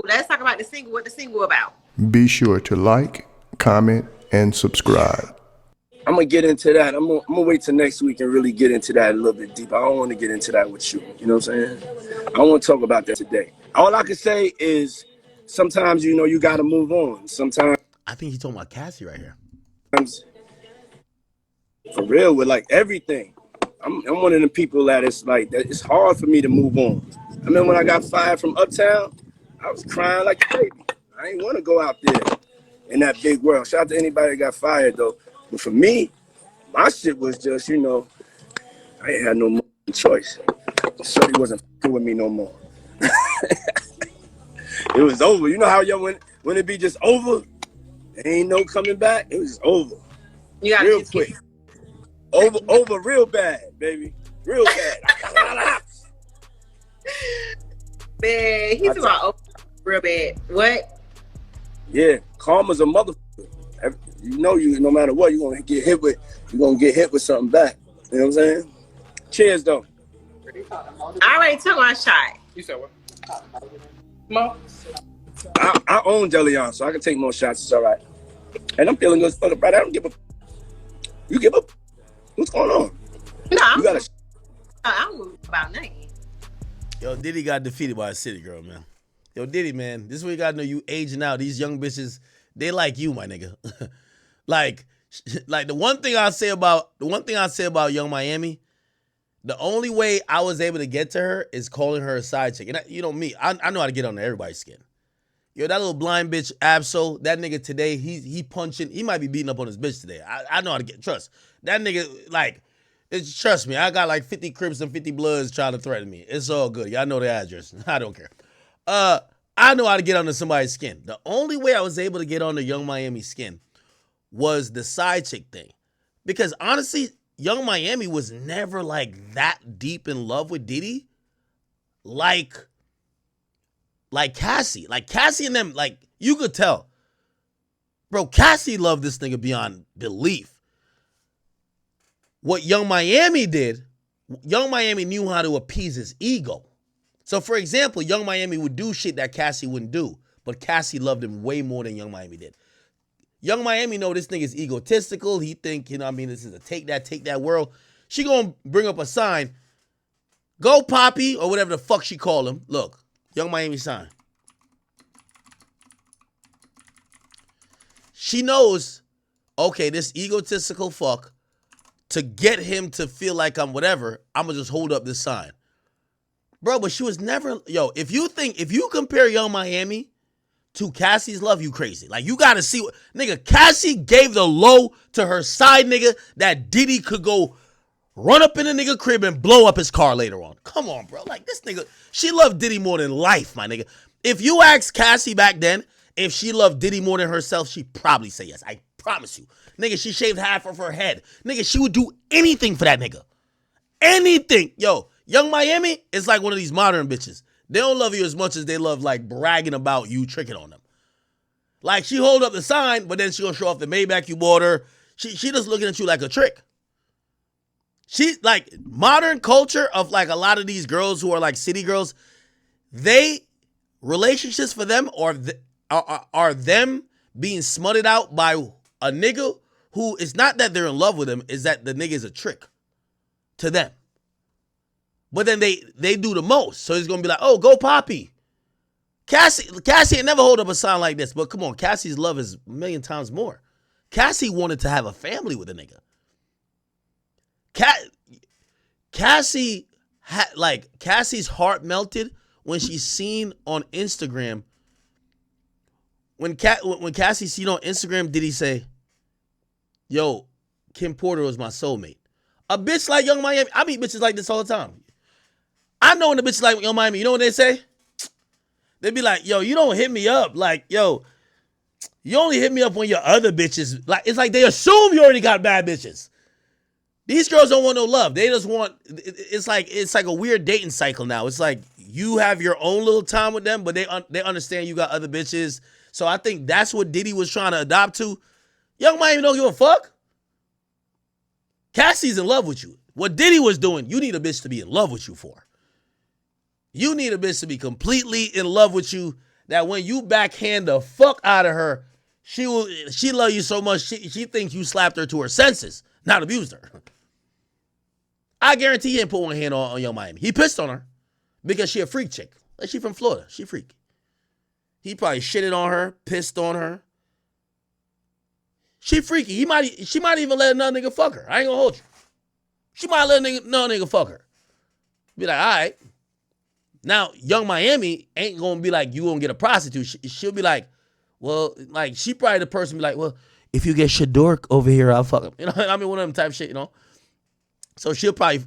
Let's talk about the single. What the single about? Be sure to like, comment, and subscribe. I'm gonna get into that. I'm gonna wait till next week and really get into that a little bit deeper. I don't want to get into that with you. You know what I'm saying? I don't want to talk about that today. All I can say is sometimes you gotta move on. Sometimes I think he's talking about Cassie right here. For real, with like everything. I'm one of the people that it's like that. It's hard for me to move on. I mean, when I got fired from Uptown, I was crying like a baby. I ain't want to go out there in that big world. Shout out to anybody that got fired though. But for me, my shit was just, I ain't had no more choice. Shorty wasn't f***ing with me no more. It was over. You know how when it be just over, there ain't no coming back. It was just over. You gotta real quick. Over real bad, baby. Real bad. Man, he's about over real bad. What? Yeah, karma's a motherfucker. No matter what, you're gonna get hit with something back. You know what I'm saying? Cheers though. I already took my shot. You said what? Mo? I own Deleon, so I can take more shots. It's all right. And I'm feeling good as fuck, brother. I don't give a. You give up? What's going on? No, I'm about nothing. Yo, Diddy got defeated by a city girl, man. Yo, Diddy, man, this is what you gotta know. You aging out. These young bitches, they like you, my nigga. like the one thing I say about Young Miami, the only way I was able to get to her is calling her a side chick. And me, I know how to get under everybody's skin. Yo, that little blind bitch Absol, that nigga today, he punching. He might be beating up on his bitch today. I know how to get trust. That nigga, trust me, I got like 50 Crips and 50 Bloods trying to threaten me. It's all good. Y'all know the address. I don't care. I know how to get under somebody's skin. The only way I was able to get under Young Miami's skin was the side chick thing. Because honestly, Young Miami was never like that deep in love with Diddy. Like Cassie. Like Cassie and them, like, you could tell. Bro, Cassie loved this nigga beyond belief. What Young Miami did, Young Miami knew how to appease his ego. So, for example, Young Miami would do shit that Cassie wouldn't do, but Cassie loved him way more than Young Miami did. Young Miami know this nigga's egotistical. He think, this is a take that world. She gonna bring up a sign. Go, Poppy, or whatever the fuck she call him. Look, Young Miami sign. she knows, okay, this egotistical fuck, to get him to feel like I'm whatever, I'm going to just hold up this sign. Bro, but she was never, if you compare Young Miami to Cassie's love, you crazy. Like, you got to see what, nigga, Cassie gave the low to her side nigga that Diddy could go run up in a nigga crib and blow up his car later on. Come on, bro. Like, this nigga, she loved Diddy more than life, my nigga. If you asked Cassie back then if she loved Diddy more than herself, she'd probably say yes. I promise you. Nigga, she shaved half of her head. Nigga, she would do anything for that nigga. Anything. Yo, Young Miami is like one of these modern bitches. They don't love you as much as they love, like, bragging about you tricking on them. Like, she hold up the sign, but then she gonna show off the Maybach you bought her. She just looking at you like a trick. She, like, modern culture of, like, a lot of these girls who are, like, city girls, relationships for them are them being smutted out by a nigga who, it's not that they're in love with him, is that the nigga is a trick to them. But then they do the most. So it's going to be like, oh, go Poppy. Cassie ain't never hold up a sign like this. But come on, Cassie's love is a million times more. Cassie wanted to have a family with a nigga. Cassie's heart melted when she seen on Instagram. When Cassie seen on Instagram, did he say, yo, Kim Porter was my soulmate. A bitch like Young Miami, I meet bitches like this all the time. I know when the bitches like Young Miami, you know what they say? They be like, yo, you don't hit me up. Like, yo, you only hit me up when your other bitches, like, it's like they assume you already got bad bitches. These girls don't want no love. They just want, it's like a weird dating cycle now. It's like you have your own little time with them, but they understand you got other bitches. So I think that's what Diddy was trying to adopt to. Young Miami don't give a fuck. Cassie's in love with you. What Diddy was doing, you need a bitch to be in love with you for. You need a bitch to be completely in love with you that when you backhand the fuck out of her, she love you so much, she thinks you slapped her to her senses, not abused her. I guarantee he ain't put one hand on Young Miami. He pissed on her because she a freak chick. Like, she from Florida. She freak. He probably shitted on her, pissed on her. She freaky. She might even let another nigga fuck her. I ain't gonna hold you. She might let another nigga fuck her. Be like, all right. Now, Young Miami ain't gonna be like, you gonna get a prostitute. She'll be like, well, like, she probably the person be like, well, if you get Shadork over here, I'll fuck him. You know, I mean, one of them type of shit, you know? So she'll probably,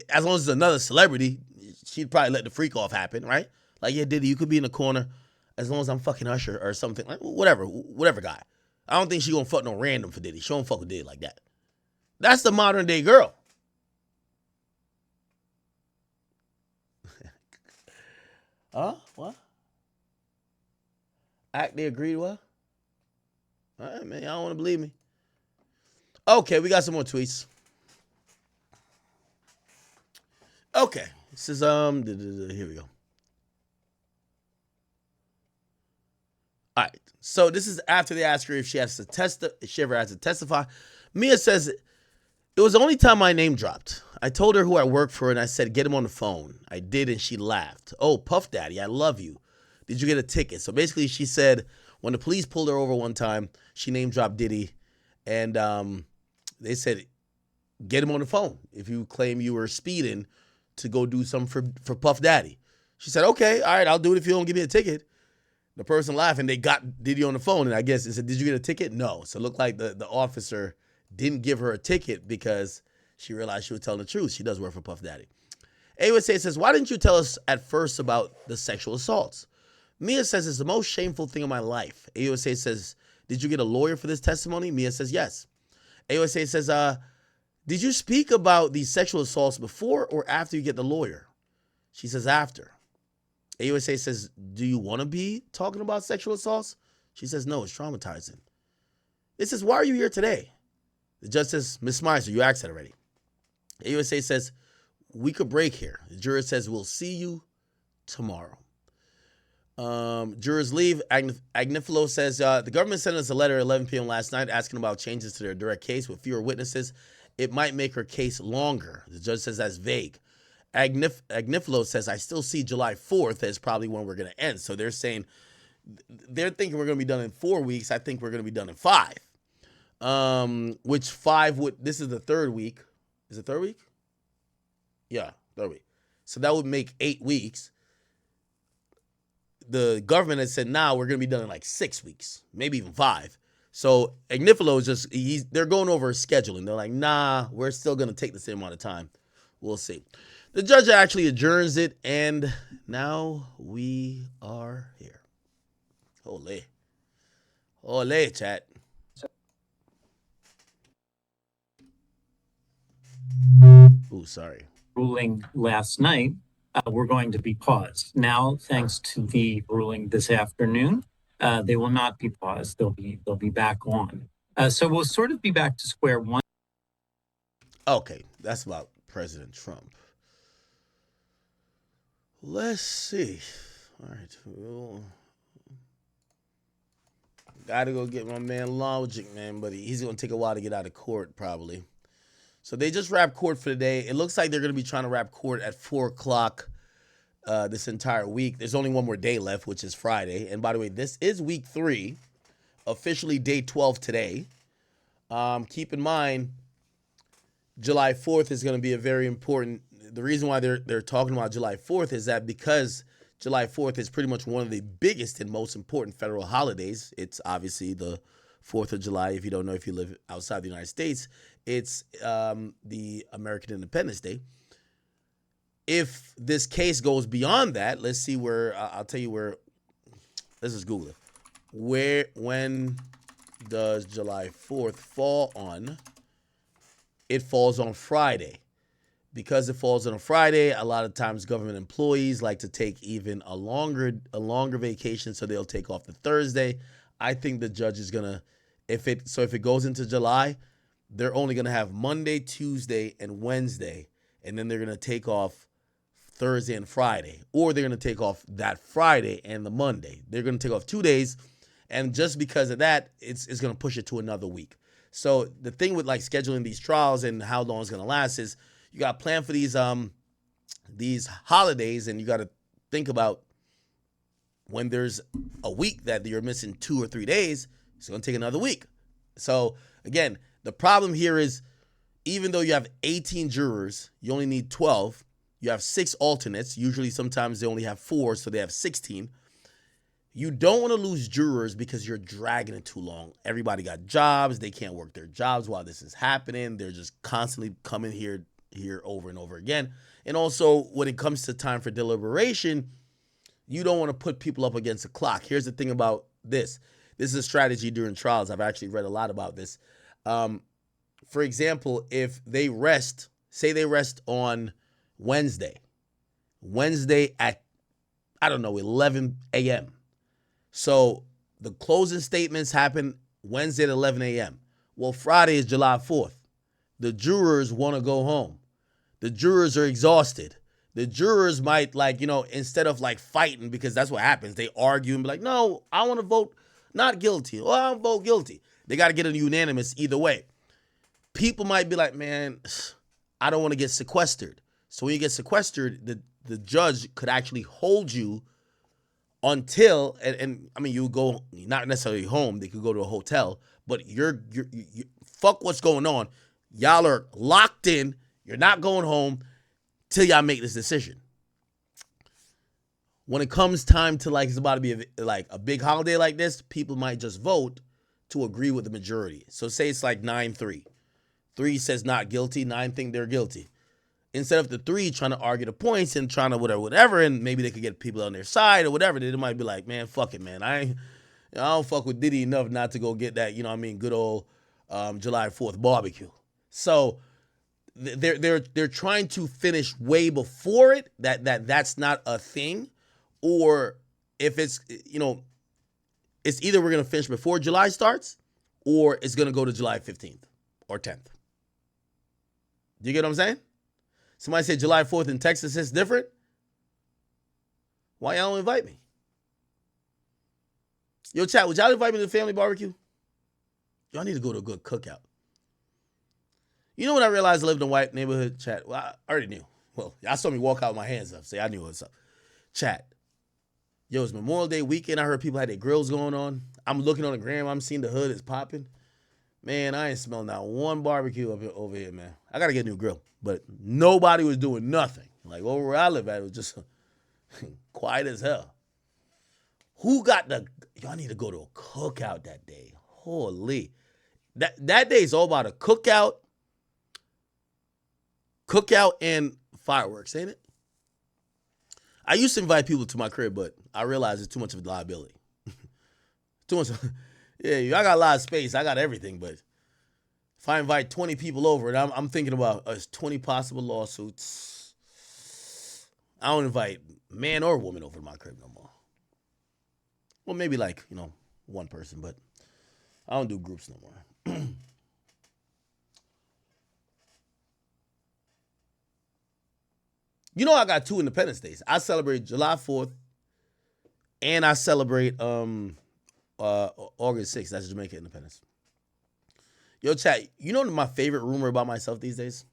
as long as it's another celebrity, she'd probably let the freak off happen, right? Like, yeah, Diddy, you could be in the corner as long as I'm fucking Usher or something. Like, whatever guy. I don't think she gonna fuck no random for Diddy. She don't fuck with Diddy like that. That's the modern day girl. What? They agreed what? All right, man. Y'all don't want to believe me. Okay, we got some more tweets. Okay. This is, here we go. All right. So this is after they ask her if she ever has to testify. Mia says, it was the only time my name dropped. I told her who I worked for and I said, get him on the phone. I did and she laughed. Oh, Puff Daddy, I love you. Did you get a ticket? So basically she said when the police pulled her over one time, she name dropped Diddy and they said, get him on the phone if you claim you were speeding to go do something for Puff Daddy. She said, okay, all right, I'll do it if you don't give me a ticket. The person laughed and they got Diddy on the phone and I guess it said, did you get a ticket? No. So it looked like the officer didn't give her a ticket because she realized she was telling the truth. She does work for Puff Daddy. AUSA says, why didn't you tell us at first about the sexual assaults? Mia says, it's the most shameful thing in my life. AUSA says, did you get a lawyer for this testimony? Mia says, yes. AUSA says, did you speak about these sexual assaults before or after you get the lawyer? She says, after. AUSA says, do you want to be talking about sexual assaults? She says, no, it's traumatizing. It says, why are you here today? The judge says, Ms. Meiser, you asked that already. AUSA says, we could break here. The juror says, we'll see you tomorrow. Jurors leave. Agnifilo says, the government sent us a letter at 11 p.m. last night asking about changes to their direct case with fewer witnesses. It might make her case longer. The judge says that's vague. Agnifilo says, I still see July 4th as probably when we're going to end. So they're saying they're thinking we're going to be done in 4 weeks. I think we're going to be done in 5. Which 5 would, this is the 3rd week. Is it 3rd week? Yeah, 3rd week. So that would make 8 weeks. The government has said, nah, we're going to be done in like 6 weeks, maybe even 5. So Agnifilo is just, they're going over scheduling. They're like, nah, we're still going to take the same amount of time. We'll see. The judge actually adjourns it, and now we are here. Ole. Ole, chat. Ooh, sorry. Ruling last night, we're going to be paused. Now, thanks to the ruling this afternoon, they will not be paused. They'll be back on. So we'll sort of be back to square one. Okay, that's about President Trump. Let's see. All right. Gotta go get my man Logic, man, but he's gonna take a while to get out of court, probably. So they just wrapped court for the day. It looks like they're gonna be trying to wrap court at 4 o'clock this entire week. There's only one more day left, which is Friday. And by the way, this is week 3, officially day 12 today. Keep in mind, July 4th is gonna be a very important. The reason why they're talking about July 4th is that because July 4th is pretty much one of the biggest and most important federal holidays. It's obviously the 4th of July. If you don't know, if you live outside the United States, it's the American Independence Day. If this case goes beyond that, let's see where, I'll tell you where, let's just Google it. When does July 4th fall on? It falls on Friday. Because it falls on a Friday, a lot of times government employees like to take even a longer vacation, so they'll take off the Thursday. I think the judge is gonna, if it goes into July, they're only gonna have Monday, Tuesday, and Wednesday, and then they're gonna take off Thursday and Friday, or they're gonna take off that Friday and the Monday. They're gonna take off 2 days, and just because of that, it's gonna push it to another week. So the thing with like scheduling these trials and how long it's gonna last is, you got to plan for these holidays, and you got to think about when there's a week that you're missing 2 or 3 days, it's going to take another week. So again, the problem here is, even though you have 18 jurors, you only need 12. You have 6 alternates. Usually sometimes they only have 4, so they have 16. You don't want to lose jurors because you're dragging it too long. Everybody got jobs. They can't work their jobs while this is happening. They're just constantly coming here over and over again. And also, when it comes to time for deliberation, you don't want to put people up against the clock. Here's the thing about this. This is a strategy during trials. I've actually read a lot about this. For example, if they rest, say they rest on Wednesday at, 11 a.m. So the closing statements happen Wednesday at 11 a.m. Well, Friday is July 4th. The jurors want to go home. The jurors are exhausted. The jurors might, instead of fighting, because that's what happens, they argue and be like, no, I want to vote not guilty, or I want to vote guilty. They got to get a unanimous either way. People might be like, man, I don't want to get sequestered. So when you get sequestered, the judge could actually hold you until, you go, not necessarily home, they could go to a hotel, but you're fuck what's going on. Y'all are locked in. You're not going home till y'all make this decision. When it comes time to it's about to be a big holiday like this, people might just vote to agree with the majority. So say it's 9-3. 3 says not guilty, 9 think they're guilty. Instead of the 3 trying to argue the points and trying to whatever, and maybe they could get people on their side or whatever, they might be like, man, fuck it, man. I don't fuck with Diddy enough not to go get that, good old July 4th barbecue. So they're trying to finish way before it. That's not a thing, or if it's it's either we're gonna finish before July starts, or it's gonna go to July 15th or 10th. Do you get what I'm saying? Somebody said July 4th in Texas is different. Why y'all don't invite me? Yo, chat, would y'all invite me to the family barbecue? Y'all need to go to a good cookout. You know when I realized I lived in a white neighborhood? Chat, well, I already knew. Well, y'all saw me walk out with my hands up. Say I knew what's up. Chat, Yo, it's Memorial Day weekend. I heard people had their grills going on. I'm looking on the gram. I'm seeing the hood is popping. Man, I ain't smelling not one barbecue over here, man. I got to get a new grill. But nobody was doing nothing. Like, over where I live at, it was just quiet as hell. Who got the... Y'all need to go to a cookout that day. Holy. That day is all about a cookout and fireworks, ain't it? I used to invite people to my crib, but I realized it's too much of a liability. Too much. Yeah, I got a lot of space. I got everything, but if I invite 20 people over, and I'm thinking about 20 possible lawsuits, I don't invite man or woman over to my crib no more. Well, maybe like, one person, but I don't do groups no more. I got 2 Independence Days. I celebrate July 4th, and I celebrate August 6th. That's Jamaica Independence. Yo, chat, my favorite rumor about myself these days?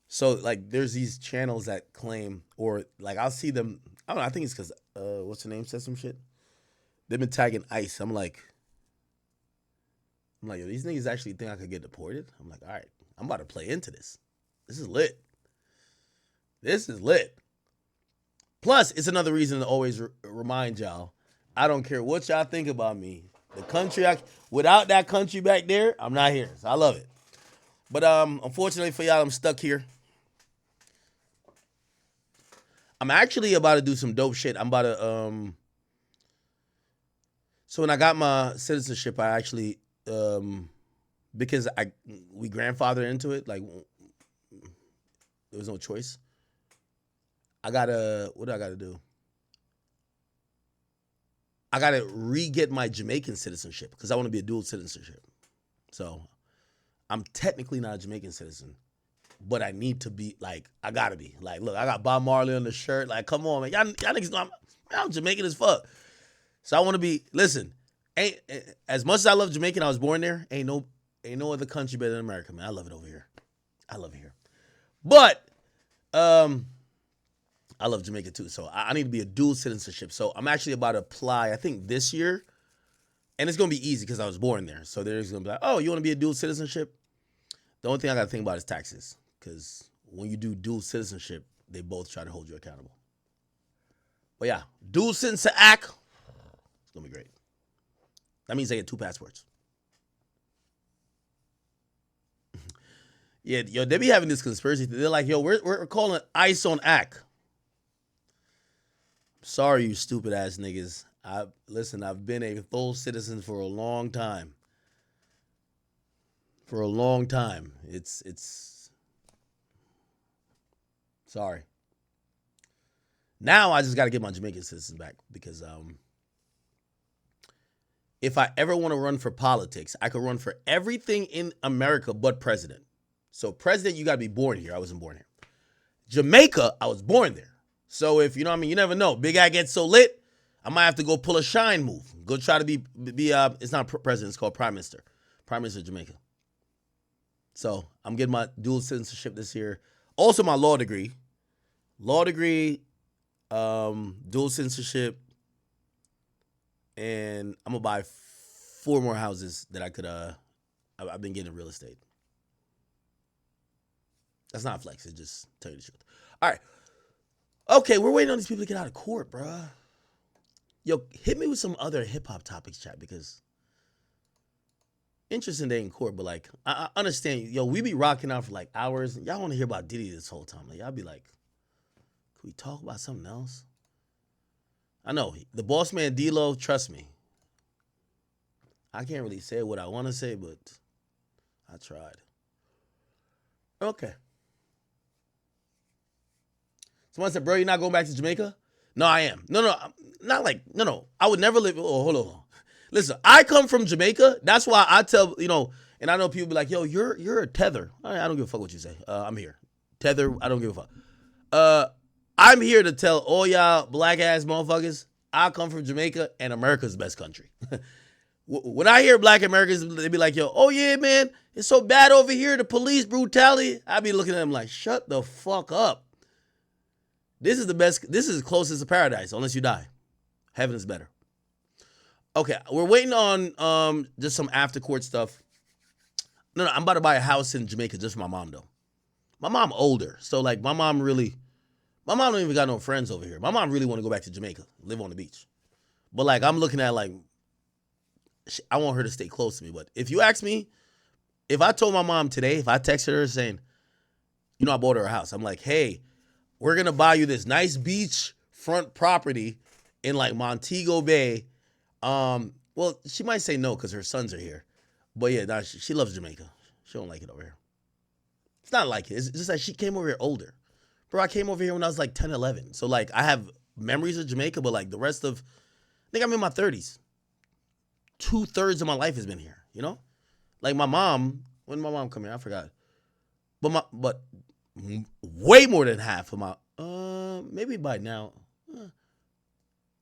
So, like, there's these channels that claim, or, like, I'll see them, I don't know, I think it's because, what's her name said some shit? They've been tagging ICE. I'm like, yo, these niggas actually think I could get deported? I'm like, all right, I'm about to play into this. This is lit. This is lit. Plus, it's another reason to always remind y'all, I don't care what y'all think about me. The country, without that country back there, I'm not here. So I love it. But unfortunately for y'all, I'm stuck here. I'm actually about to do some dope shit. I'm about to, so when I got my citizenship, I actually, because we grandfathered into it, like, there was no choice. What do I gotta do? I gotta re-get my Jamaican citizenship because I want to be a dual citizenship. So I'm technically not a Jamaican citizen, but I need to be, like, I gotta be. Like, look, I got Bob Marley on the shirt. Like, come on, man. Y'all niggas know I'm Jamaican as fuck. So I want to be, listen, as much as I love Jamaican, I was born there, ain't no other country better than America, man. I love it over here. I love it here. But, I love Jamaica too, so I need to be a dual citizenship. So I'm actually about to apply, I think this year, and it's going to be easy because I was born there. So they're just going to be like, oh, you want to be a dual citizenship? The only thing I got to think about is taxes, because when you do dual citizenship, they both try to hold you accountable. But yeah, dual citizen act, it's going to be great. That means I get 2 passports. Yeah, yo, they be having this conspiracy. They're like, yo, we're calling ICE on act. Sorry, you stupid ass niggas. I've been a full citizen for a long time. For a long time. It's sorry. Now I just got to get my Jamaican citizen back because if I ever want to run for politics, I could run for everything in America but president. So president, you got to be born here. I wasn't born here. Jamaica, I was born there. So if, you never know. Big Guy gets so lit, I might have to go pull a Shine move. Go try to be it's not president, it's called prime minister. Prime minister of Jamaica. So I'm getting my dual citizenship this year. Also my law degree. Dual citizenship. And I'm going to buy 4 more houses that I could, I've been getting real estate. That's not flex, it's just tell you the truth. All right. Okay, we're waiting on these people to get out of court, bruh. Yo, hit me with some other hip-hop topics, chat, because interesting day in court, but, like, I understand. Yo, we be rocking out for, like, hours. Y'all want to hear about Diddy this whole time. Like, y'all be like, can we talk about something else? I know. The boss man, D-Lo, trust me. I can't really say what I want to say, but I tried. Okay. Someone said, bro, you're not going back to Jamaica? No, I am. No, no. I would never live. Oh, hold on. Listen, I come from Jamaica. That's why I tell, and I know people be like, yo, you're a tether. I don't give a fuck what you say. I'm here. Tether, I don't give a fuck. I'm here to tell all y'all black ass motherfuckers, I come from Jamaica and America's the best country. When I hear black Americans, they be like, yo, oh yeah, man, it's so bad over here, the police brutality. I be looking at them like, shut the fuck up. This is the best, this is the closest to paradise, unless you die. Heaven is better. Okay, we're waiting on just some after court stuff. No, I'm about to buy a house in Jamaica just for my mom though. My mom older, so like my mom don't even got no friends over here. My mom really want to go back to Jamaica, live on the beach. But like I'm looking at like, I want her to stay close to me. But if you ask me, if I told my mom today, if I texted her saying, you know, I bought her a house, I'm like, hey, we're gonna buy you this nice beach front property in like Montego Bay. Well, she might say no because her sons are here. But yeah, nah, she loves Jamaica. She don't like it over here. It's not like it. It's just that she came over here older. Bro, I came over here when I was like 10, 11. So like I have memories of Jamaica, but like the rest of, I think I'm in my 30s. 2/3 of my life has been here, you know? Like my mom, when did my mom come here? I forgot. But way more than half of my, maybe by now.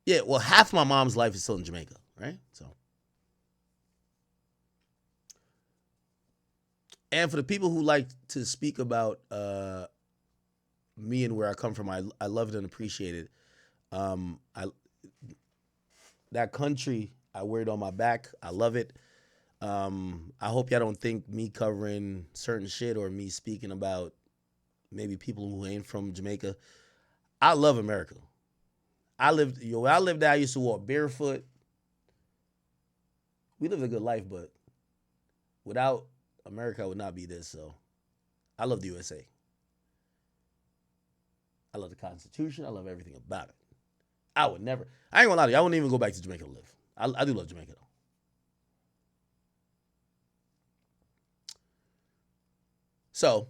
Yeah, well, half of my mom's life is still in Jamaica, right? So. And for the people who like to speak about me and where I come from, I love it and appreciate it. That country, I wear it on my back. I love it. I hope y'all don't think me covering certain shit or me speaking about maybe people who ain't from Jamaica. I love America. Where I lived there, I used to walk barefoot. We lived a good life, but without America, I would not be this. So I love the USA. I love the Constitution. I love everything about it. I ain't gonna lie to you, I wouldn't even go back to Jamaica to live. I do love Jamaica though. So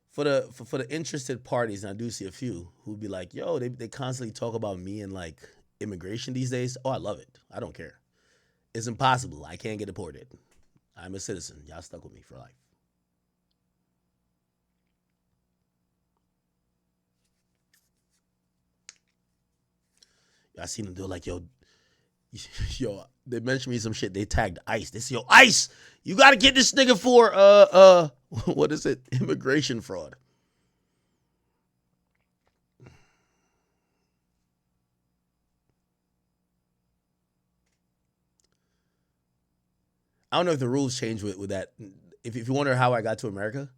for the interested parties, and I do see a few who'd be like, yo, they constantly talk about me and like immigration these days. Oh, I love it. I don't care. It's impossible. I can't get deported. I'm a citizen. Y'all stuck with me for life. I seen them do like, yo, they mentioned me some shit. They tagged ICE. They say, yo, ICE, you got to get this nigga for, what is it? Immigration fraud. I don't know if the rules change with that. If you wonder how I got to America,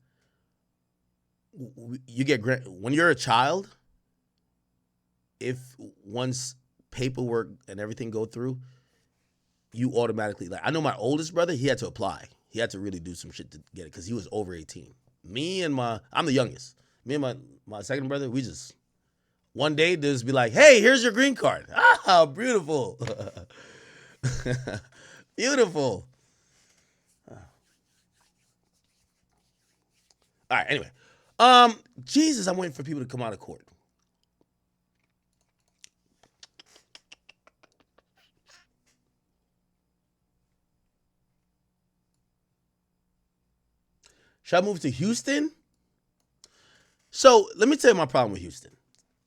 you get when you're a child, if once paperwork and everything go through, you automatically, like, I know my oldest brother, he had to apply. He had to really do some shit to get it because he was over 18. I'm the youngest. Me and my second brother, we just, one day, just be like, hey, here's your green card. Ah, beautiful. Beautiful. All right, anyway. Jesus, I'm waiting for people to come out of court. Should I move to Houston? So let me tell you my problem with Houston.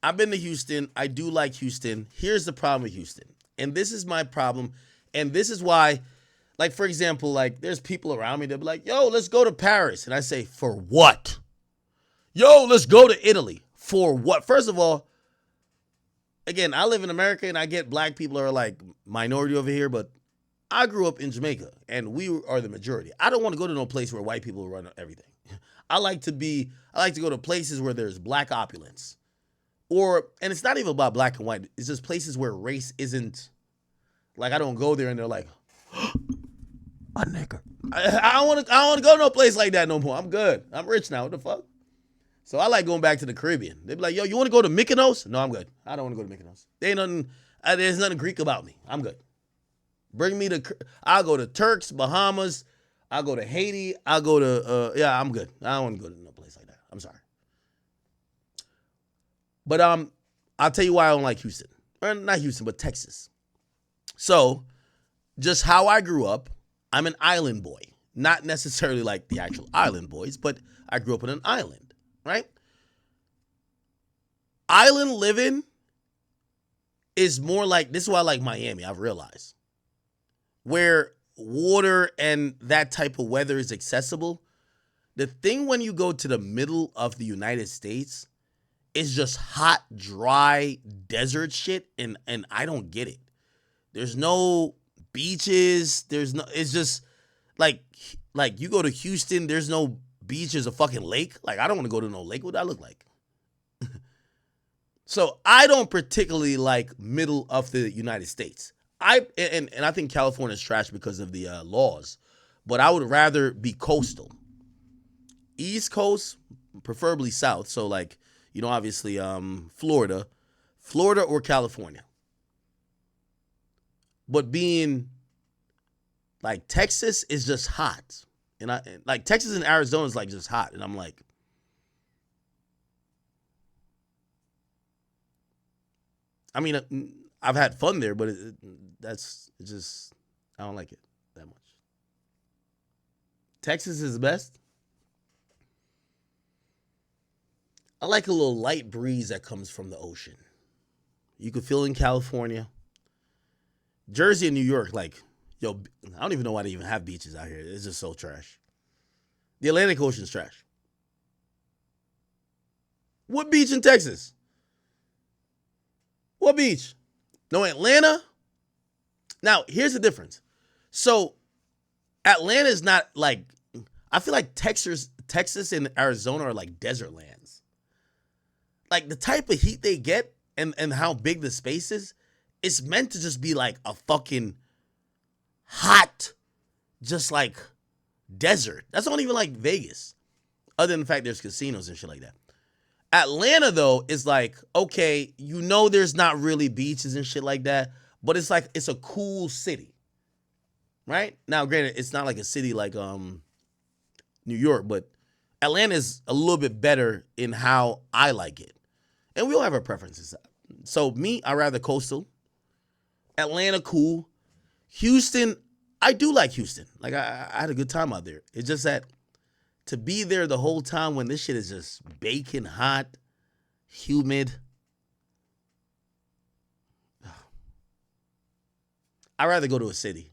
I've been to Houston. I do like Houston. Here's the problem with Houston. And this is my problem. And this is why, like, for example, like, there's people around me that be like, yo, let's go to Paris. And I say, for what? Yo, let's go to Italy. For what? First of all, again, I live in America and I get black people are like minority over here, but I grew up in Jamaica and we are the majority. I don't want to go to no place where white people run everything. I like to go to places where there's black opulence. And it's not even about black and white. It's just places where race isn't, like, I don't go there and they're like, my nigga. I don't want to go to no place like that no more. I'm good. I'm rich now. What the fuck? So I like going back to the Caribbean. They be like, yo, you want to go to Mykonos? No, I'm good. I don't want to go to Mykonos. There's nothing Greek about me. I'm good. Bring me I'll go to Turks, Bahamas. I'll go to Haiti. I'll go to, I'm good. I don't want to go to no place like that. I'm sorry. But I'll tell you why I don't like Houston. Or not Houston, but Texas. So, just how I grew up, I'm an island boy. Not necessarily like the actual island boys, but I grew up on an island, right? Island living is more like, this is why I like Miami, I've realized. Where water and that type of weather is accessible. The thing when you go to the middle of the United States, is just hot, dry desert shit, and I don't get it. There's no beaches. It's just like you go to Houston, there's no beach, there's a fucking lake. Like, I don't want to go to no lake. What would that look like? So I don't particularly like middle of the United States. And I think California is trash because of the laws, but I would rather be coastal. East Coast, preferably south. So like, obviously Florida or California. But being like Texas is just hot. And like Texas and Arizona is like just hot. And I'm like, I mean, I've had fun there, but it's just, I don't like it that much. Texas is the best. I like a little light breeze that comes from the ocean. You could feel in California. Jersey and New York, like, yo, I don't even know why they even have beaches out here. It's just so trash. The Atlantic Ocean's trash. What beach in Texas? What beach? No, Atlanta? Now, here's the difference. So, Atlanta is not like, I feel like Texas and Arizona are like desert lands. Like, the type of heat they get and how big the space is, it's meant to just be like a fucking hot, just like desert. That's not even like Vegas. Other than the fact there's casinos and shit like that. Atlanta, though, is like, okay, there's not really beaches and shit like that, but it's like, it's a cool city. Right? Now, granted, it's not like a city like New York, but Atlanta is a little bit better in how I like it. And we all have our preferences. So me, I rather coastal. Atlanta, cool. Houston, I do like Houston. Like, I had a good time out there. It's just that to be there the whole time when this shit is just baking hot, humid. I'd rather go to a city.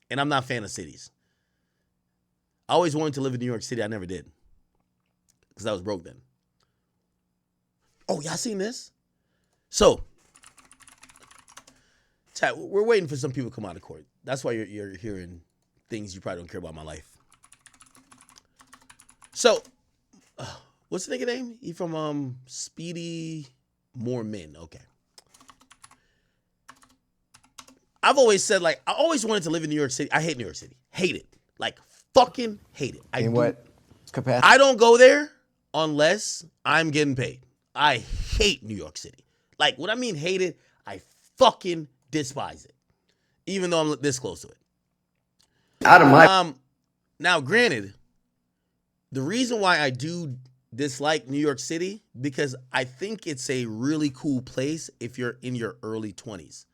And I'm not a fan of cities. I always wanted to live in New York City. I never did. Because I was broke then. Oh, y'all seen this? So, chat, we're waiting for some people to come out of court. That's why you're hearing things you probably don't care about in my life. So, what's the nigga name? He from Speedy Mormon. Okay. I've always said, like, I always wanted to live in New York City. I hate New York City. Hate it. Like, fucking hate it. In what capacity? I don't go there unless I'm getting paid. I hate New York City. Like, what I mean hate it, I fucking despise it. Even though I'm this close to it. Out of my... Now, granted, the reason why I do dislike New York City, because I think it's a really cool place if you're in your early 20s.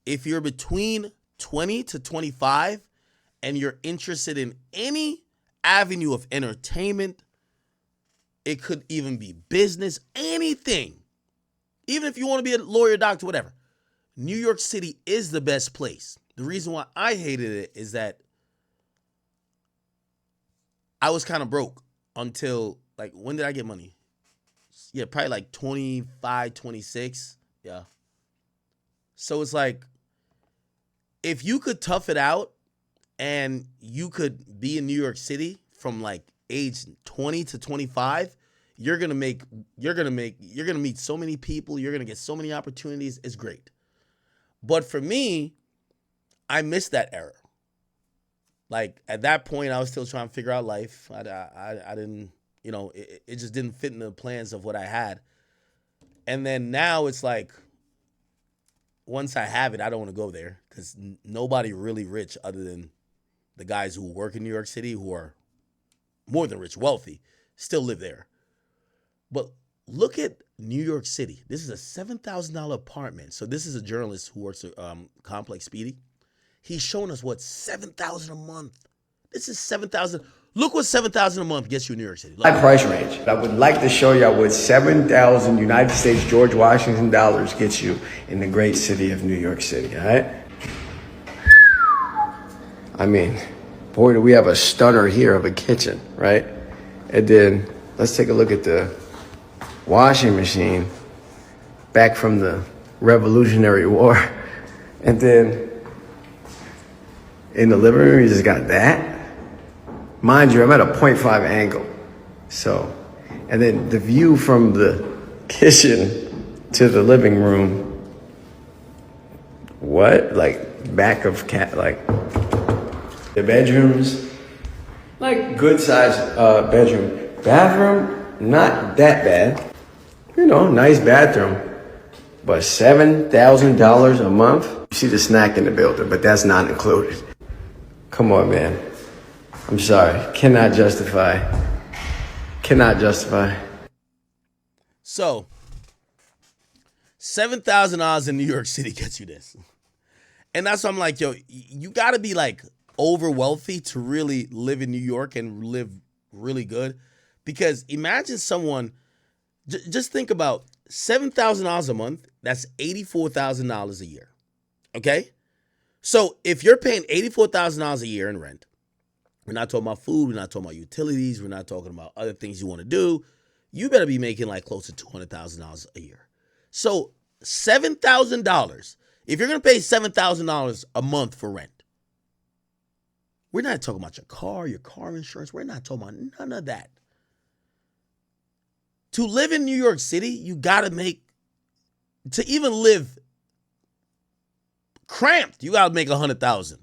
If you're between 20 to 25 and you're interested in any avenue of entertainment, it could even be business, anything. Even if you want to be a lawyer, doctor, whatever. New York City is the best place. The reason why I hated it is that I was kind of broke until, like, when did I get money? Yeah, probably like 25, 26. Yeah. So it's like, if you could tough it out and you could be in New York City from like age 20 to 25, you're going to meet so many people. You're going to get so many opportunities. It's great. But for me, I missed that era. Like, at that point, I was still trying to figure out life. I didn't, it just didn't fit in the plans of what I had. And then now it's like, once I have it, I don't want to go there because nobody really rich other than the guys who work in New York City, who are more than rich, wealthy, still live there. But look at New York City. This is a $7,000 apartment. So this is a journalist who works at Complex Speedy. He's showing us what, $7,000 a month. This is $7,000. Look what $7,000 a month gets you in New York City. Look. My price range. I would like to show y'all what 7,000 United States George Washington dollars gets you in the great city of New York City, all right? I mean, boy, do we have a stunner here of a kitchen, right? And then let's take a look at the washing machine back from the Revolutionary War. And then in the living room, you just got that. Mind you, I'm at a 0.5 angle. So, and then the view from the kitchen to the living room, what? Like back of like the bedrooms, like good size bedroom. Bathroom, not that bad. You know, nice bathroom. But $7,000 a month? You see the snack in the building, but that's not included. Come on, man. I'm sorry. Cannot justify. So, $7,000 in New York City gets you this. And that's why I'm like, yo, you got to be like over wealthy to really live in New York and live really good. Because imagine someone, just think about $7,000 a month, that's $84,000 a year. Okay? So if you're paying $84,000 a year in rent, we're not talking about food, we're not talking about utilities, we're not talking about other things you want to do, you better be making like close to $200,000 a year. So $7,000, if you're going to pay $7,000 a month for rent, we're not talking about your car insurance, we're not talking about none of that. To live in New York City, you got to make, to even live cramped, you got to make $100,000.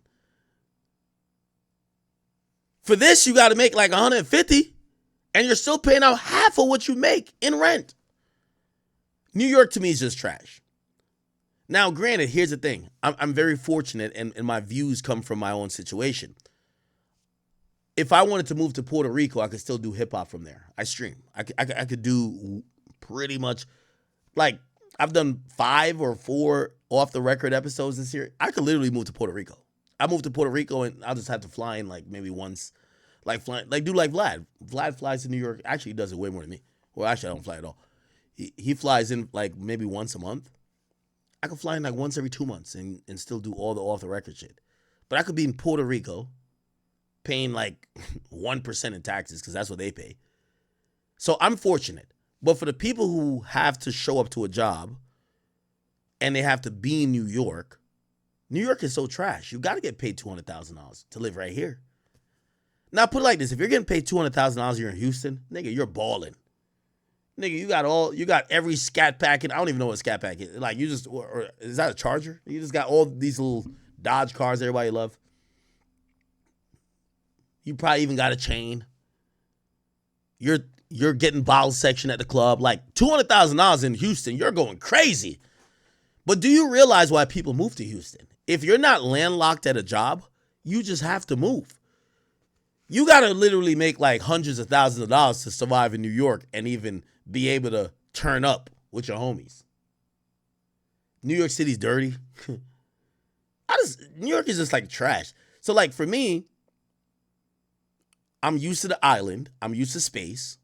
For this, you got to make like $150,000, and you're still paying out half of what you make in rent. New York to me is just trash. Now, granted, here's the thing. I'm very fortunate, and my views come from my own situation. If I wanted to move to Puerto Rico, I could still do hip hop from there. I stream. I could do pretty much, like, I've done 5 or 4 off the record episodes this year. I could literally move to Puerto Rico. I moved to Puerto Rico and I'll just have to fly in like maybe once, like do like Vlad. Vlad flies to New York. Actually, he does it way more than me. Well, actually, I don't fly at all. He flies in like maybe once a month. I could fly in like once every 2 months and still do all the off the record shit. But I could be in Puerto Rico paying like 1% in taxes because that's what they pay. So I'm fortunate. But for the people who have to show up to a job and they have to be in New York is so trash. You got to get paid $200,000 to live right here. Now, put it like this. If you're getting paid $200,000 here in Houston, nigga, you're balling. Nigga, you got every scat packet. I don't even know what a scat pack is. Like, you just, or is that a Charger? You just got all these little Dodge cars everybody love. You probably even got a chain. You're getting bottle section at the club. Like, $200,000 in Houston, you're going crazy. But do you realize why people move to Houston? If you're not landlocked at a job, you just have to move. You got to literally make like hundreds of thousands of dollars to survive in New York and even be able to turn up with your homies. New York City's dirty. New York is just like trash. So like for me, I'm used to the island. I'm used to space.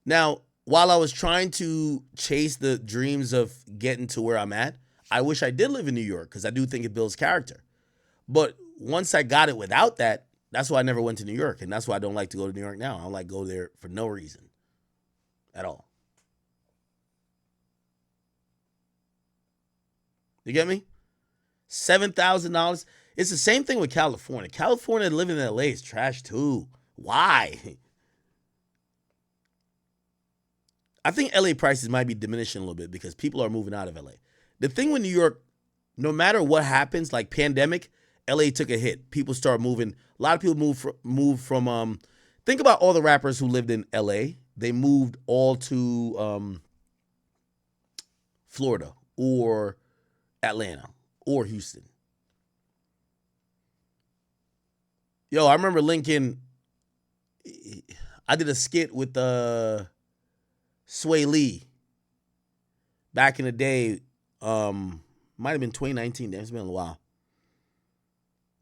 Now, while I was trying to chase the dreams of getting to where I'm at, I wish I did live in New York because I do think it builds character. But once I got it without that, that's why I never went to New York. And that's why I don't like to go to New York now. I don't like to go there for no reason at all. You get me? $7,000. It's the same thing with California. California living in LA is trash too. Why? I think LA prices might be diminishing a little bit because people are moving out of LA. The thing with New York, no matter what happens, like pandemic, LA took a hit. People start moving. A lot of people move from think about all the rappers who lived in LA. They moved all to Florida or Atlanta or Houston. Yo, I remember Lincoln. I did a skit with Sway Lee back in the day. Might have been 2019. It's been a while.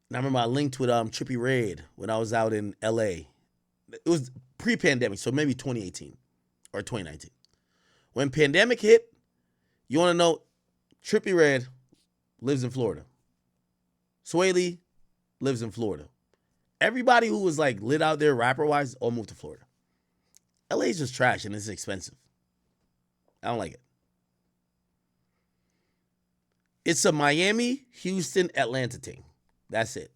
And I remember I linked with Trippie Redd when I was out in LA. It was pre-pandemic, so maybe 2018 or 2019. When pandemic hit, you want to know, Trippie Redd lives in Florida. Sway Lee lives in Florida. Everybody who was like lit out there rapper-wise all moved to Florida. LA is just trash and it's expensive. I don't like it. It's a Miami, Houston, Atlanta thing. That's it.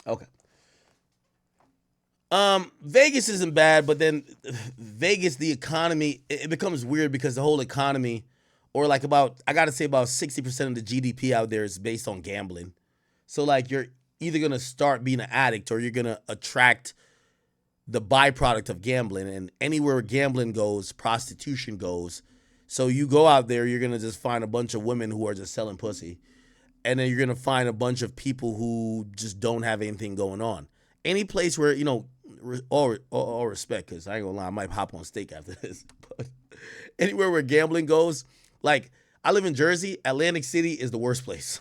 Okay. Vegas isn't bad, but then Vegas, the economy, it becomes weird because the whole economy, or like I gotta say about 60% of the GDP out there is based on gambling. So like you're either gonna start being an addict or you're gonna attract the byproduct of gambling. And anywhere gambling goes, prostitution goes. So you go out there, you're gonna just find a bunch of women who are just selling pussy. And then you're going to find a bunch of people who just don't have anything going on. Any place where, all respect, because I ain't going to lie, I might hop on steak after this. But anywhere where gambling goes, like, I live in Jersey. Atlantic City is the worst place.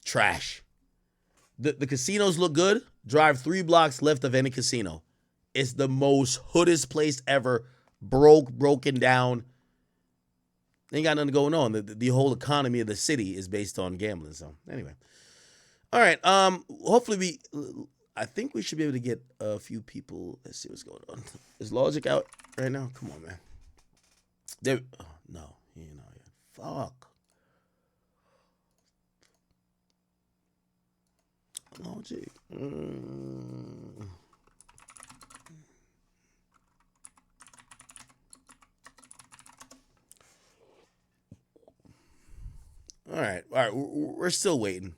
Trash. The casinos look good. Drive 3 blocks left of any casino. It's the most hoodest place ever. Broken down. Ain't got nothing going on. The whole economy of the city is based on gambling. So anyway, all right. Hopefully I think we should be able to get a few people. Let's see what's going on. Is Logic out right now? Come on, man. No, fuck. Logic. All right. We're still waiting.